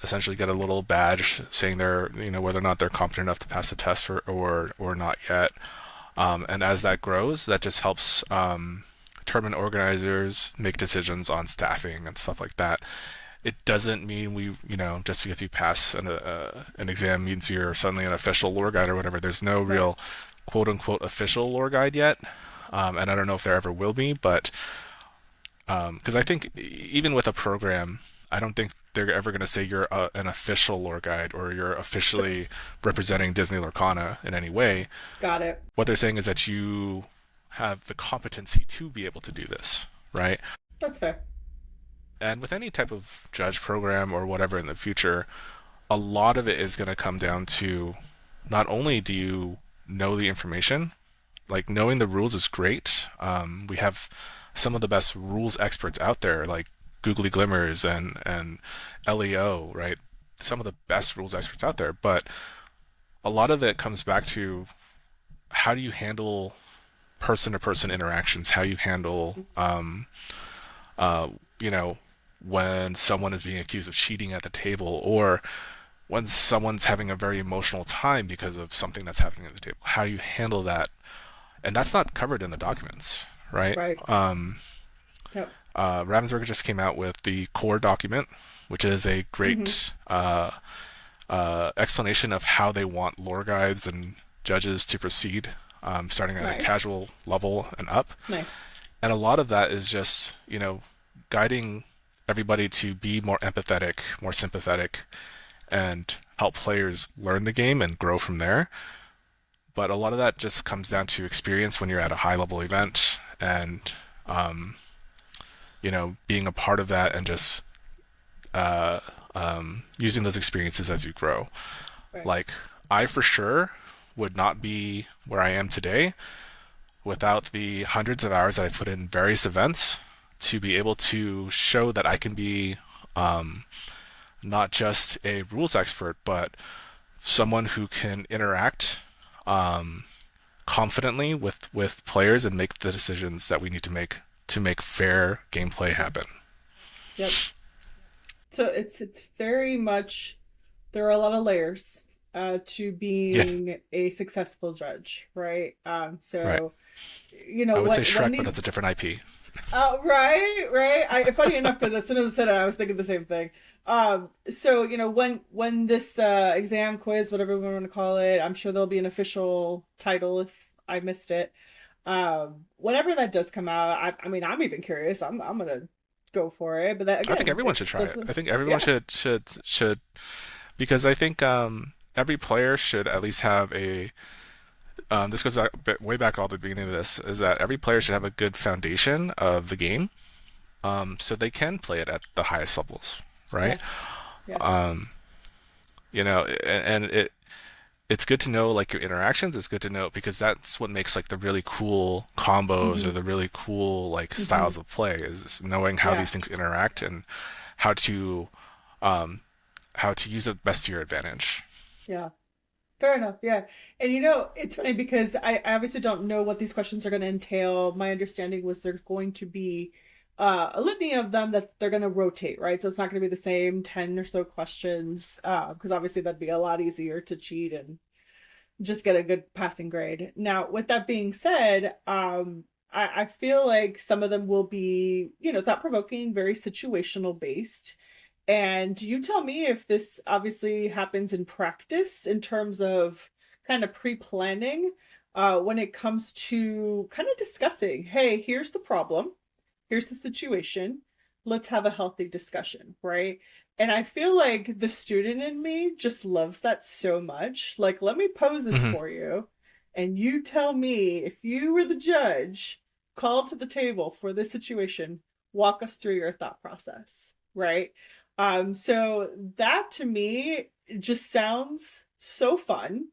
essentially get a little badge saying they're, whether or not they're competent enough to pass the test or not yet. And as that grows, that just helps tournament organizers make decisions on staffing and stuff like that. It doesn't mean just because you pass an exam means you're suddenly an official lore guide or whatever. There's no Right. real quote unquote official lore guide yet. And I don't know if there ever will be, but Because I think even with a program, I don't think they're ever going to say you're an official lore guide or you're Sure. officially representing Disney Lorcana in any way. Got it. What they're saying is that you have the competency to be able to do this, right? That's fair. And with any type of judge program or whatever in the future, a lot of it is going to come down to not only do you know the information, like knowing the rules is great. We have some of the best rules experts out there, like Googly Glimmers and LEO, right? Some of the best rules experts out there, but a lot of it comes back to how do you handle person-to-person interactions, how you handle, uh, you know, when someone is being accused of cheating at the table, or when someone's having a very emotional time because of something that's happening at the table, how you handle that. And that's not covered in the documents, right? Right. Yep. Ravensburger just came out with the core document, which is a Mm-hmm. great explanation of how they want lore guides and judges to proceed, starting at a Nice. casual level and up. Nice. And a lot of that is just, guiding everybody to be more empathetic, more sympathetic, and help players learn the game and grow from there. But a lot of that just comes down to experience when you're at a high level event and, um, being a part of that and just uh, using those experiences as you grow. Right. Like, I for sure would not be where I am today without the hundreds of hours that I put in various events to be able to show that I can be um, not just a rules expert, but someone who can interact um, confidently with players and make the decisions that we need to make fair gameplay happen. Yep. So it's very much there are a lot of layers to Yeah, being a successful judge, right? right. So I would say when Shrek, but that's a these different IP. right, right. Funny enough, because as soon as I said it, I was thinking the same thing. So when this exam quiz, whatever we want to call it, I'm sure there'll be an official title if I missed it. Whenever that does come out, I mean, I'm even curious. I'm gonna go for it. But that I think again, everyone should it's try it. I doesn't. think everyone Yeah. should because I think every player should at least have a. This goes back way back all the beginning of this is that every player should have a good foundation of the game, so they can play it at the highest levels, right? Yes. Yes. Um, and it's good to know like your interactions. It's good to know because that's what makes like the really cool combos or Mm-hmm. the really cool like Mm-hmm. styles of play is knowing how Yeah. these things interact and how to um, how to use it best to your advantage. Yeah. Fair enough. Yeah. And it's funny because I obviously don't know what these questions are going to entail. My understanding was there's going to be a litany of them that they're going to rotate, right? So it's not going to be the same 10 or so questions, because obviously that'd be a lot easier to cheat and just get a good passing grade. Now, with that being said, I feel like some of them will be, thought provoking, very situational based. And you tell me if this obviously happens in practice in terms of kind of pre planning when it comes to kind of discussing, hey, here's the problem, here's the situation, let's have a healthy discussion, right? And I feel like the student in me just loves that so much. Like, let me pose this Hmm. for you, and you tell me if you were the judge called to the table for this situation, walk us through your thought process, right? So that to me just sounds so fun,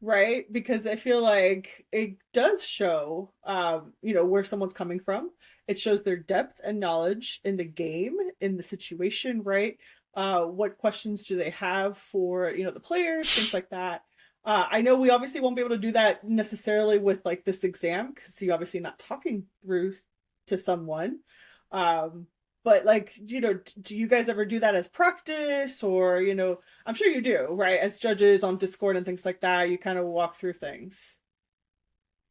right? Because I feel like it does show, where someone's coming from. It shows their depth and knowledge in the game, in the situation, right? What questions do they have for, the players, things like that. I know we obviously won't be able to do that necessarily with like this exam because you're obviously not talking through to someone. Um, but like, do you guys ever do that as practice or, I'm sure you do, right? As judges on Discord and things like that, you kind of walk through things.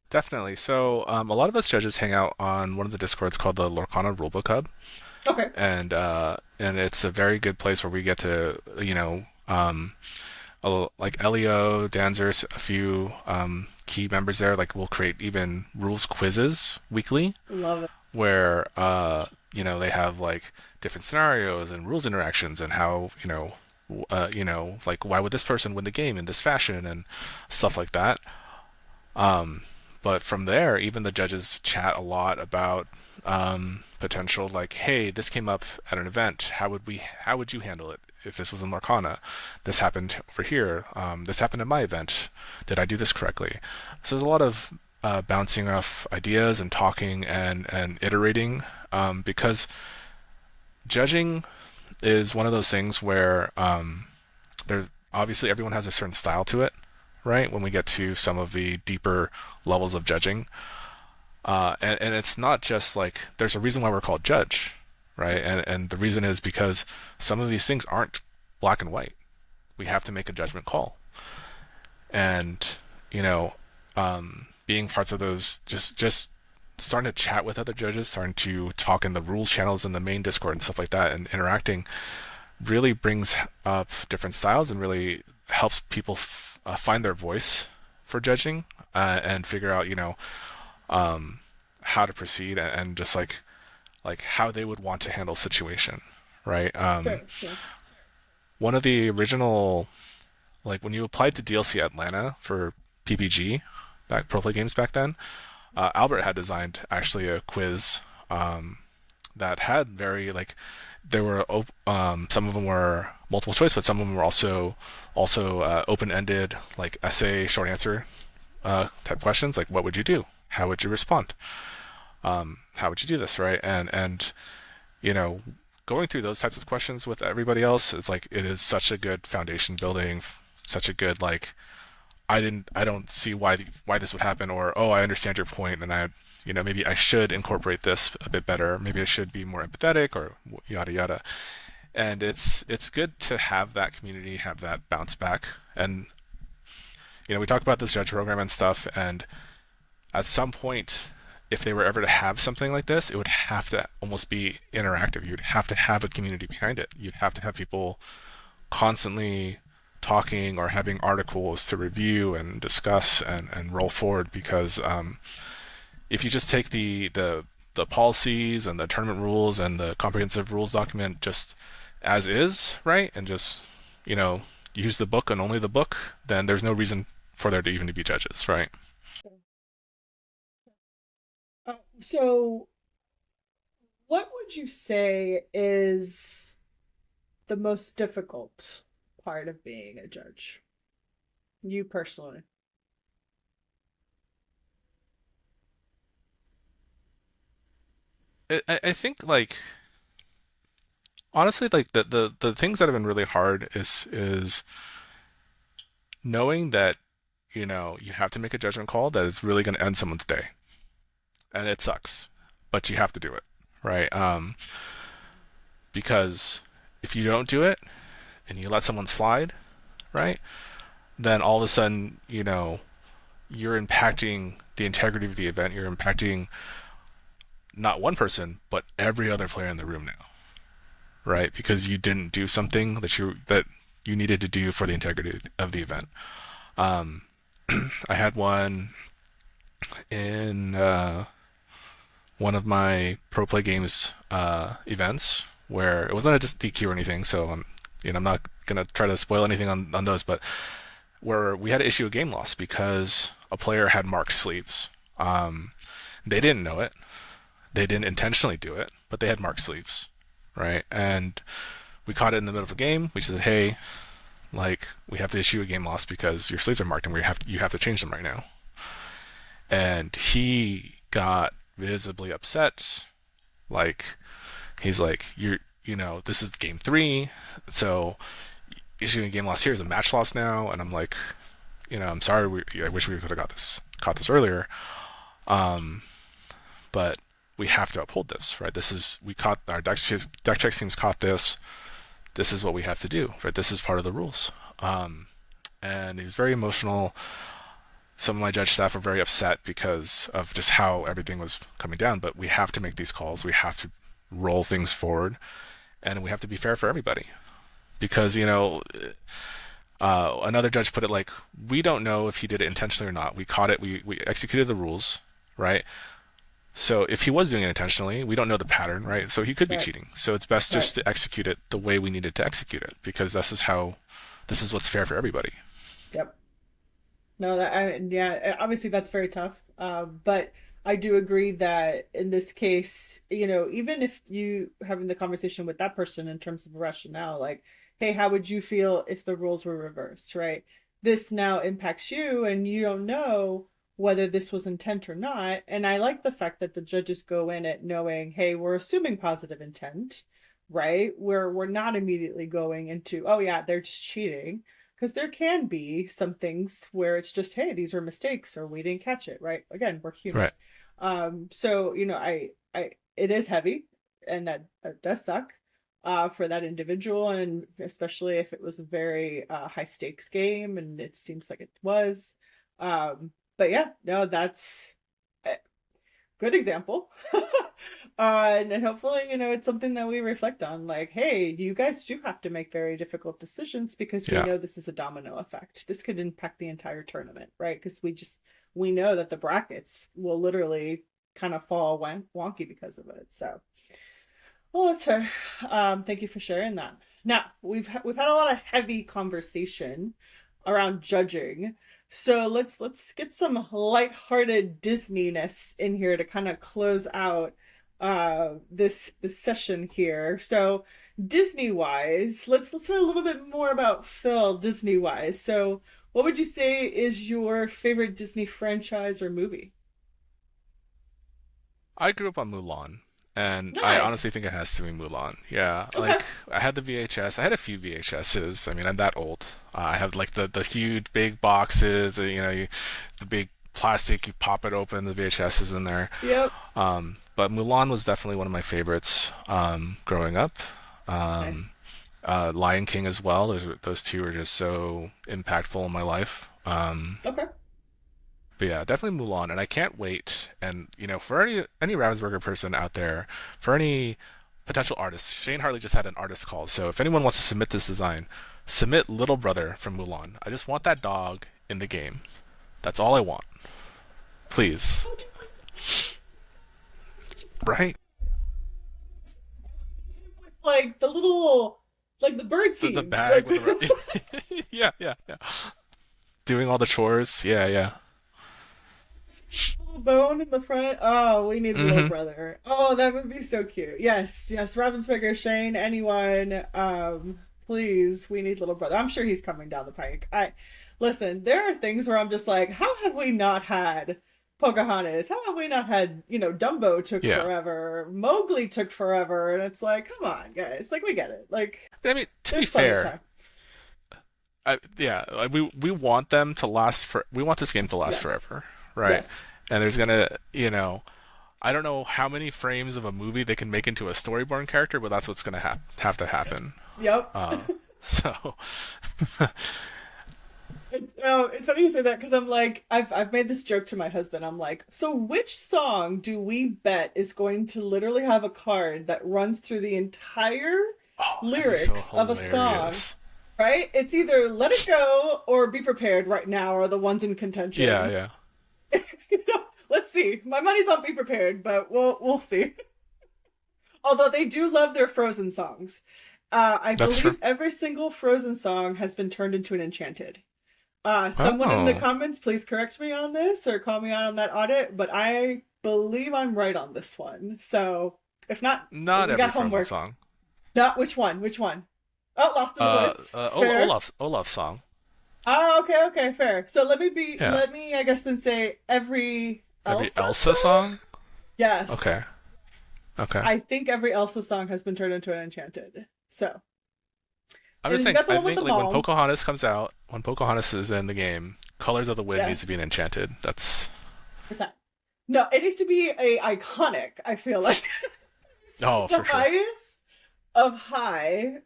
Definitely. So a lot of us judges hang out on one of the discords called the Lorcana Rulebook Hub, Okay. and it's a very good place where we get to like Elio, Danzers, a few key members there. Like we'll create even rules quizzes weekly Love it. where they have like different scenarios and rules interactions and how like why would this person win the game in this fashion and stuff like that. But from there, even the judges chat a lot about potential, like, hey, this came up at an event. How would you handle it if this was in Lorcana? This happened over here. This happened at my event. Did I do this correctly? So there's a lot of bouncing off ideas and talking and iterating, because judging is one of those things where there obviously everyone has a certain style to it, right? When we get to some of the deeper levels of judging, and it's not just like there's a reason why we're called judge, right? And the reason is because some of these things aren't black and white. We have to make a judgment call, and you know, being parts of those, just starting to chat with other judges, starting to talk in the rules channels in the main Discord and stuff like that, and interacting really brings up different styles and really helps people find their voice for judging, and figure out how to proceed, and just like how they would want to handle situation, right? Sure, sure. One of the original, like when you applied to DLC Atlanta for PPG, back pro play games back then, Albert had designed actually a quiz, that had very like there were some of them were multiple choice, but some of them were also open ended, like essay short answer type questions, like what would you do, how would you respond, how would you do this, right? And you know going through those types of questions with everybody else, it's like it is such a good foundation building, such a good like I don't see why this would happen, or oh, I understand your point, and maybe I should incorporate this a bit better. Maybe I should be more empathetic, or yada yada. And it's good to have that community, have that bounce back. And we talk about this judge program and stuff, and at some point, if they were ever to have something like this, it would have to almost be interactive. You'd have to have a community behind it. You'd have to have people constantly talking or having articles to review and discuss and roll forward, because if you just take the policies and the tournament rules and the comprehensive rules document just as is, right, and just use the book and only the book, then there's no reason for there to even to be judges, right? So, what would you say is the most difficult part of being a judge? You personally. I think like honestly, like the things that have been really hard is knowing that you have to make a judgment call that is really going to end someone's day, and it sucks, but you have to do it, right? Because if you don't do it and you let someone slide, right, then all of a sudden you're impacting the integrity of the event. You're impacting not one person but every other player in the room now, right? Because you didn't do something that you needed to do for the integrity of the event. Um, I had one in one of my pro play games events where it wasn't a just DQ or anything, so I'm not gonna try to spoil anything on those, but where we had to issue a game loss because a player had marked sleeves. They didn't know it, they didn't intentionally do it, but they had marked sleeves, right? And we caught it in the middle of a game. We said, hey, like we have to issue a game loss because your sleeves are marked and you have to change them right now. And he got visibly upset. Like he's like, this is game three, so issuing a game loss here is a match loss now. And I'm like, I'm sorry. I wish we could have caught this earlier. Um, but we have to uphold this, right? We caught our deck check teams caught this. This is what we have to do, right? This is part of the rules. And he was very emotional. Some of my judge staff were very upset because of just how everything was coming down. But we have to make these calls. We have to roll things forward, and we have to be fair for everybody. Because another judge put it like, we don't know if he did it intentionally or not. We caught it. We executed the rules, right? So if he was doing it intentionally, we don't know the pattern, right? So he could be Right. cheating. So it's best Right. just to execute it the way we needed to execute it because this is what's fair for everybody. Yep. No, yeah, obviously that's very tough. But I do agree that in this case, even if you having the conversation with that person in terms of rationale, like, hey, how would you feel if the roles were reversed, right? This now impacts you, and you don't know whether this was intent or not. And I like the fact that the judges go in it knowing, hey, we're assuming positive intent, right? We're not immediately going into, oh yeah, they're just cheating because there can be some things where it's just, hey, these are mistakes or we didn't catch it, right? Again, we're human. Right. So I it is heavy, and that does suck for that individual, and especially if it was a very high stakes game, and it seems like it was. But yeah, no, that's good example. And hopefully, it's something that we reflect on. Like, hey, you guys do have to make very difficult decisions because we Yeah. know this is a domino effect. This could impact the entire tournament, right? Because we know that the brackets will literally kind of fall wonky because of it. So, well, that's fair. Thank you for sharing that. Now we've had a lot of heavy conversation around judging, so let's get some lighthearted Disneyness in here to kind of close out this session here. So Disney wise, let's learn a little bit more about Phil Disney wise. So what would you say is your favorite Disney franchise or movie? I grew up on Mulan, and I Nice. honestly think it has to be Mulan. Yeah, Okay. like I had the VHS. I had a few VHSs. I mean, I'm that old. I have like the huge big boxes. The big plastic. You pop it open. The VHS is in there. Yep. But Mulan was definitely one of my favorites growing up. Um, Nice. Lion King as well. Those two are just so impactful in my life. Okay. But yeah, definitely Mulan, and I can't wait. And for any Ravensburger person out there, for any potential artists, Shane Hartley just had an artist call. So if anyone wants to submit this design, submit Little Brother from Mulan. I just want that dog in the game. That's all I want. Please. Right? Like the little, like the bird The scenes, bag like with the yeah, yeah, yeah. Doing all the chores. Yeah, yeah. little bone in the front. Oh, we need little Mm-hmm. brother. Oh, that would be so cute. Yes, yes. Ravensburger, Shane, anyone, please, we need little brother. I'm sure he's coming down the pike. I listen. There are things where I'm just like, how have we not had Pocahontas? How have we not had, Dumbo took Yeah. forever, Mowgli took forever, and it's like, come on, guys, like we get it. Like I mean, to be there's plenty of fair, time. yeah, like, we want them to last for. We want this game to last Yes, forever, right? yes. And there's I don't know how many frames of a movie they can make into a storyboard character, but that's what's gonna have to happen. Yep. Uh, so It's funny you say that because I'm like I've made this joke to my husband. I'm like, so which song do we bet is going to literally have a card that runs through the entire oh, that'd be so lyrics of a song? hilarious. Right? It's either "Let It Go" or "Be Prepared." Right now are the ones in Yeah, contention. yeah, Let's see. My money's on "Be Prepared," but we'll see. Although they do love their Frozen songs. I that's true. believe every single Frozen song has been turned into an Enchanted. Someone in the Oh, comments, please correct me on this or call me out on that audit, but I believe I'm right on this one. So if not, not we every got Frozen homework. song. Not which one? Which one? Oh, Lost in the Woods. Fair. Olaf's song. Oh, okay, okay, fair. So Yeah, let me, I guess, then say every every Elsa Elsa song? song. Yes. Okay, okay. I think every Elsa song has been turned into an Enchanted. So, I'm and just then you saying. got the I one with think the like when mom. Pocahontas comes out, when Pocahontas is in the game, Colors of the Wind needs to be Yes. an Enchanted. That's Percent. No, it needs to be a iconic, I feel like. oh The for sure. highest of high,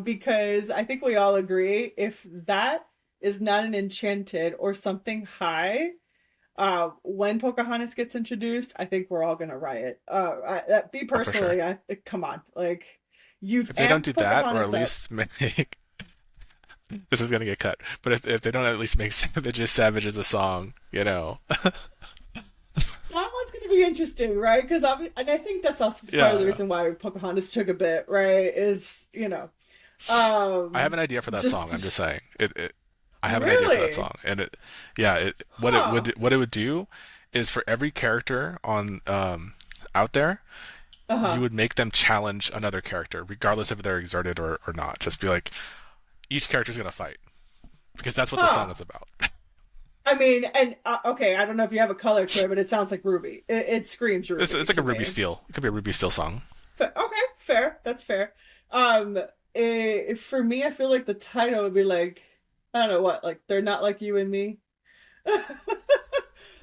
because I think we all agree if that is not an enchanted or something high, when Pocahontas gets introduced, I think we're all gonna riot. Be Oh for sure. personally, come on, like you've If they don't do amped that, or at Pocahontas up. least make this is gonna get cut. But if they don't at least make Savages Savages a song, That one's gonna be be interesting, right? Because and I think that's also part of the Yeah. reason why Pocahontas took a bit, right? Is I have an idea for that song. just I'm just saying. I have an idea for that really, song, and yeah, huh? what it would do is for every character on out there, Uh you huh. would make them challenge another character, regardless if they're exerted or not. Just be like, each character's gonna fight because that's what the song Huh. is about. I mean, and okay, I don't know if you have a color to it, but it sounds like Ruby. It screams It's Ruby like a to Ruby me. Steel. It could be a Ruby Steel song. Okay, fair. That's fair. Um, for me, I feel like the title would be like, I don't know what, like they're not like you and me.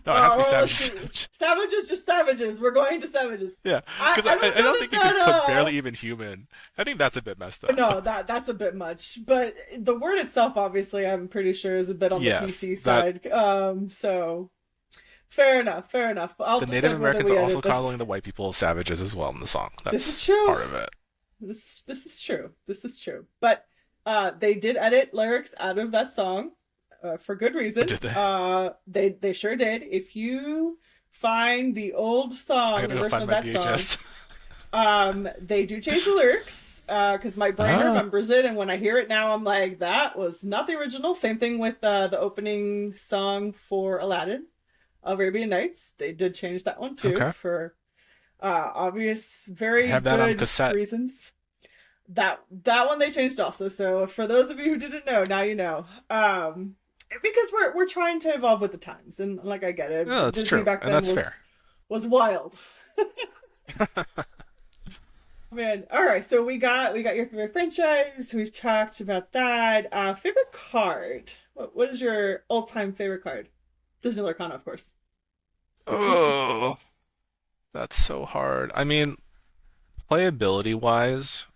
No, it has to be Or Savage let's see, Savage. savages, just savages. We're going to savages. Yeah, because I don't I know don't that think you could that put barely even human. I think that's a bit messed up. no, that's a bit much. But the word itself, obviously, I'm pretty sure is a bit on the Yes, PC that side. So fair enough, fair enough. I'll the Native decide whether Americans we are also edit this. calling the white people savages as well in the song. This is That's true. part of it. This is true. This is true. But they did edit lyrics out of that song for good Or reason. did they? They sure did. If you find the old I song, the gotta go version find of my that song, VHS. they do change the lyrics because my brain Ah, remembers it, and when I hear it now, I'm like, that was not the original. Same thing with the opening song for Aladdin of Arabian Nights. They did change that one too okay. for obvious, I very have that on good cassette. reasons. That one they changed also. So for those of you who didn't know, now you know. Because we're trying to evolve with the times, and like I get No, it, that's Disney true, back and then that's was fair. wild. Man, all right. So we got your favorite franchise. We've talked about that. Favorite card. What is your all-time favorite card? Disney Lorcana, of course. Oh, that's so hard. I mean, playability wise,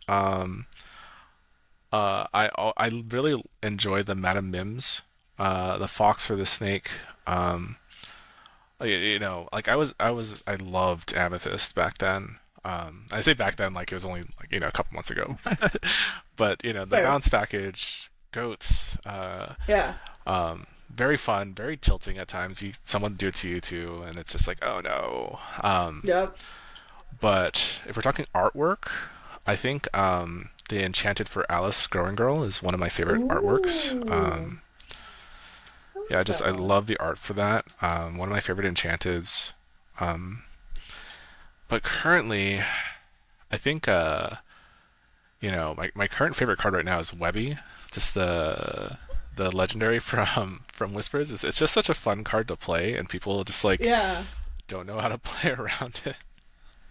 I really enjoy the Madam Mims, the fox or the snake. Like I loved Amethyst back then. I say back then like it was only like a couple months ago, but the Fair. bounce package, goats, Yeah. very fun, very tilting at times. Someone do it to you too, and it's just like, oh no. Yep. But if we're talking artwork, I think the Enchanted for Alice Growing Girl is one of my favorite artworks. Ooh. I Yeah, like that I one. love the art for that. One of my favorite Enchanteds. Um, but currently, I think my current favorite card right now is Webby, just the legendary from Whispers. It's just such a fun card to play, and people just like Yeah. don't know how to play around it.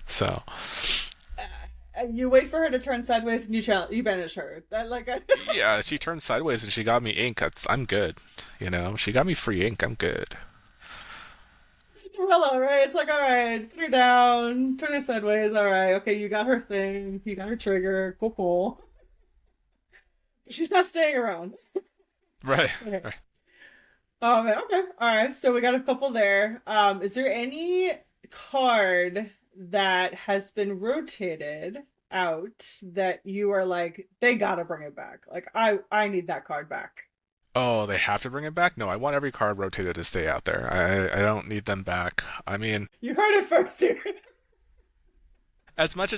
So You wait for her to turn sideways and you banish her. That like yeah, she turned sideways and she got me ink. I'm good. She got me free ink. I'm good. Cinderella, right? It's like, all right, put her down, turn her sideways. All right, okay, you got her thing, you got her trigger. Cool, cool. She's not staying around. Right. Okay. Right. Okay. All right. So we got a couple there. Is there any card that has been rotated out that you are like, they gotta bring it back? Like, I need that card back. Oh, they have to bring it back? No, I want every card rotated to stay out there. I don't need them back. I mean, You heard it first here. as much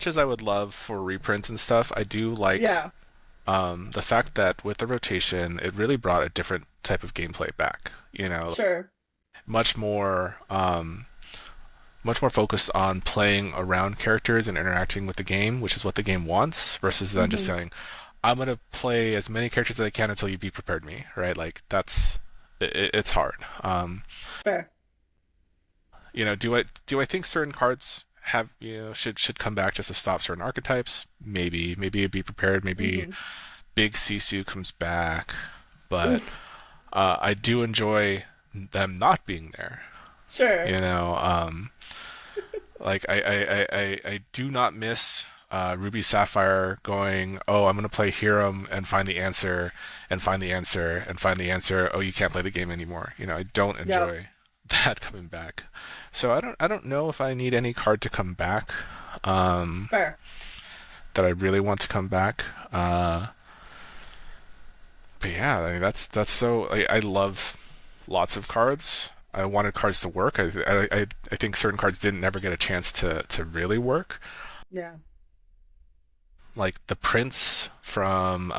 as I would love for reprints and stuff, I do like Yeah. the fact that with the rotation, it really brought a different type of gameplay back. Sure. Much more much more focused on playing around characters and interacting with the game, which is what the game wants, versus then just Mm-hmm. saying, I'm gonna play as many characters as I can until you be prepared me, right? Like it's hard. Fair. Do I think certain cards have should come back just to stop certain archetypes? Maybe it'd be prepared. Maybe Mm-hmm. Big Sisu comes back, but Oof. I do enjoy them not being there. Sure. You know, like I do not miss Ruby Sapphire going, oh, I'm gonna play Hiram and find the answer and find the answer and find the answer. Oh, you can't play the game anymore. I don't Yep. enjoy that coming back. So I don't know if I need any card to come back Fair. that I really want to come back. But yeah, I mean, that's so I love lots of cards, I wanted cards to work. I think certain cards didn't never get a chance to really work. Yeah. Like the Prince from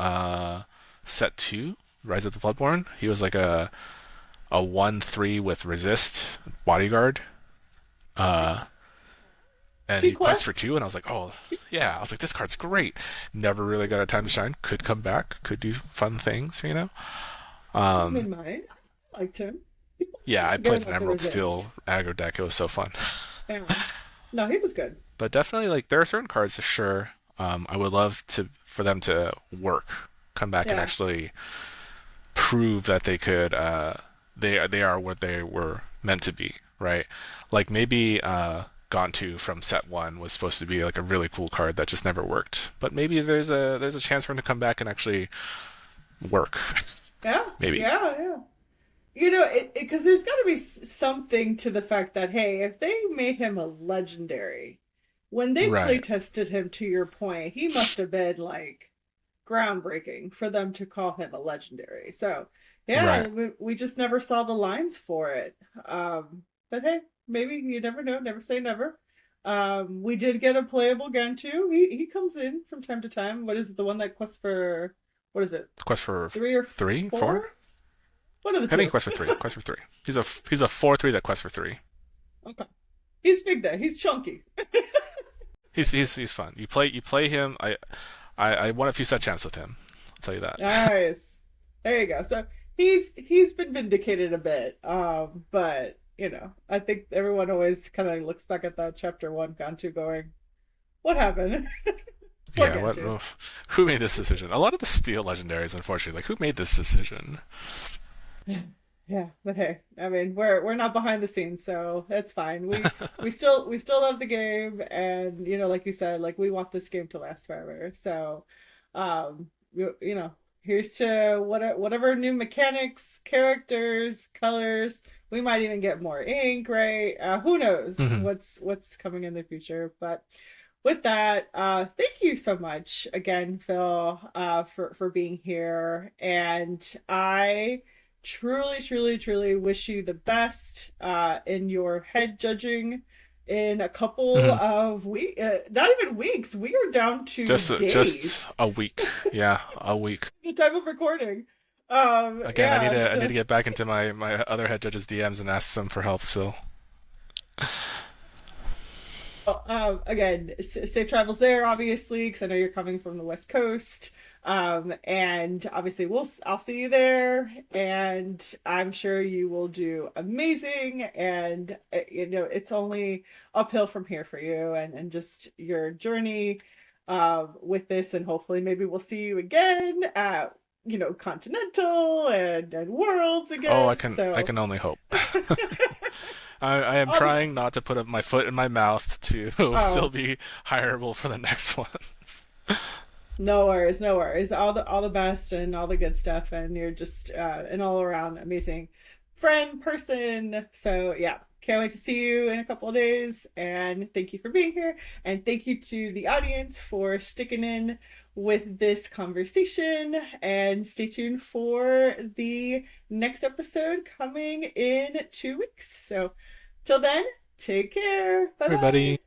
set two, Rise of the Bloodborne. He was like a 1/3 with resist bodyguard. Uh, and he quests for T-Quest? two, and I was like, oh yeah, I was like, this card's great. Never really got a time to shine. Could come back. Could do fun things, you know. Keep him Um, in mind. Liked him. People yeah, always I forget played an about the Emerald resist. Steel aggro deck. It was so fun. Yeah. No, he was good. But definitely, like there are certain cards, sure. I would love to for them to work, come back and Yeah. actually prove that they could. They are what they were meant to be, right? Like maybe Gontu from set one was supposed to be like a really cool card that just never worked. But maybe there's a chance for him to come back and actually work. Yeah. Maybe. Yeah. Yeah. Because there's got to be something to the fact that, hey, if they made him a legendary, when they play Right. tested him, to your point, he must have been like groundbreaking for them to call him a legendary. So, yeah, Right. we just never saw the lines for it. But hey, maybe you never know, never say never. We did get a playable Gantu. He comes in from time to time. What is it? The one that quests for, what is it? Quest for Three or three, four? four? One of the I think two. quest for three. Quest for three. He's a 4/3 that quest for three. Okay. He's big there. He's chunky. He's fun. You play him. I won a few set champs with him. I'll tell you that. Nice. There you go. So he's been vindicated a bit. But I think everyone always kind of looks back at that chapter one Gantu going, what happened? Poor Yeah. What? Gantu. Oh, who made this decision? A lot of the steel legendaries, unfortunately. Like who made this decision? Yeah. Yeah, but hey, I mean, we're not behind the scenes, so that's fine. We still love the game, and like you said, like we want this game to last forever. So, here's to whatever new mechanics, characters, colors. We might even get more ink, right? Who knows Hmm. what's coming in the future? But with that, thank you so much again, Phil, for being here, and I truly, truly, truly wish you the best in your head judging in a couple Hmm. of weeks, not even weeks. We are down to Just days a week. Yeah, a week. the time of recording. Again, I need Yeah, to I need so to get back into my other head judges DMs and ask them for help. So again, safe travels there, obviously, because I know you're coming from the West Coast. And obviously, I'll see you there, and I'm sure you will do amazing. And it's only uphill from here for you, and just your journey, with this, and hopefully, maybe we'll see you again at Continental and Worlds oh, I again. can I So, can only hope. I am all the trying best. not to put up my foot in my mouth to still Oh, be hireable for the next ones. no worries, no worries. All the best and all the good stuff, and you're just an all around amazing friend, person. So yeah, can't wait to see you in a couple of days. And thank you for being here, and thank you to the audience for sticking in with this conversation. And stay tuned for the next episode coming in 2 weeks. So till then, take care. Bye bye. Everybody.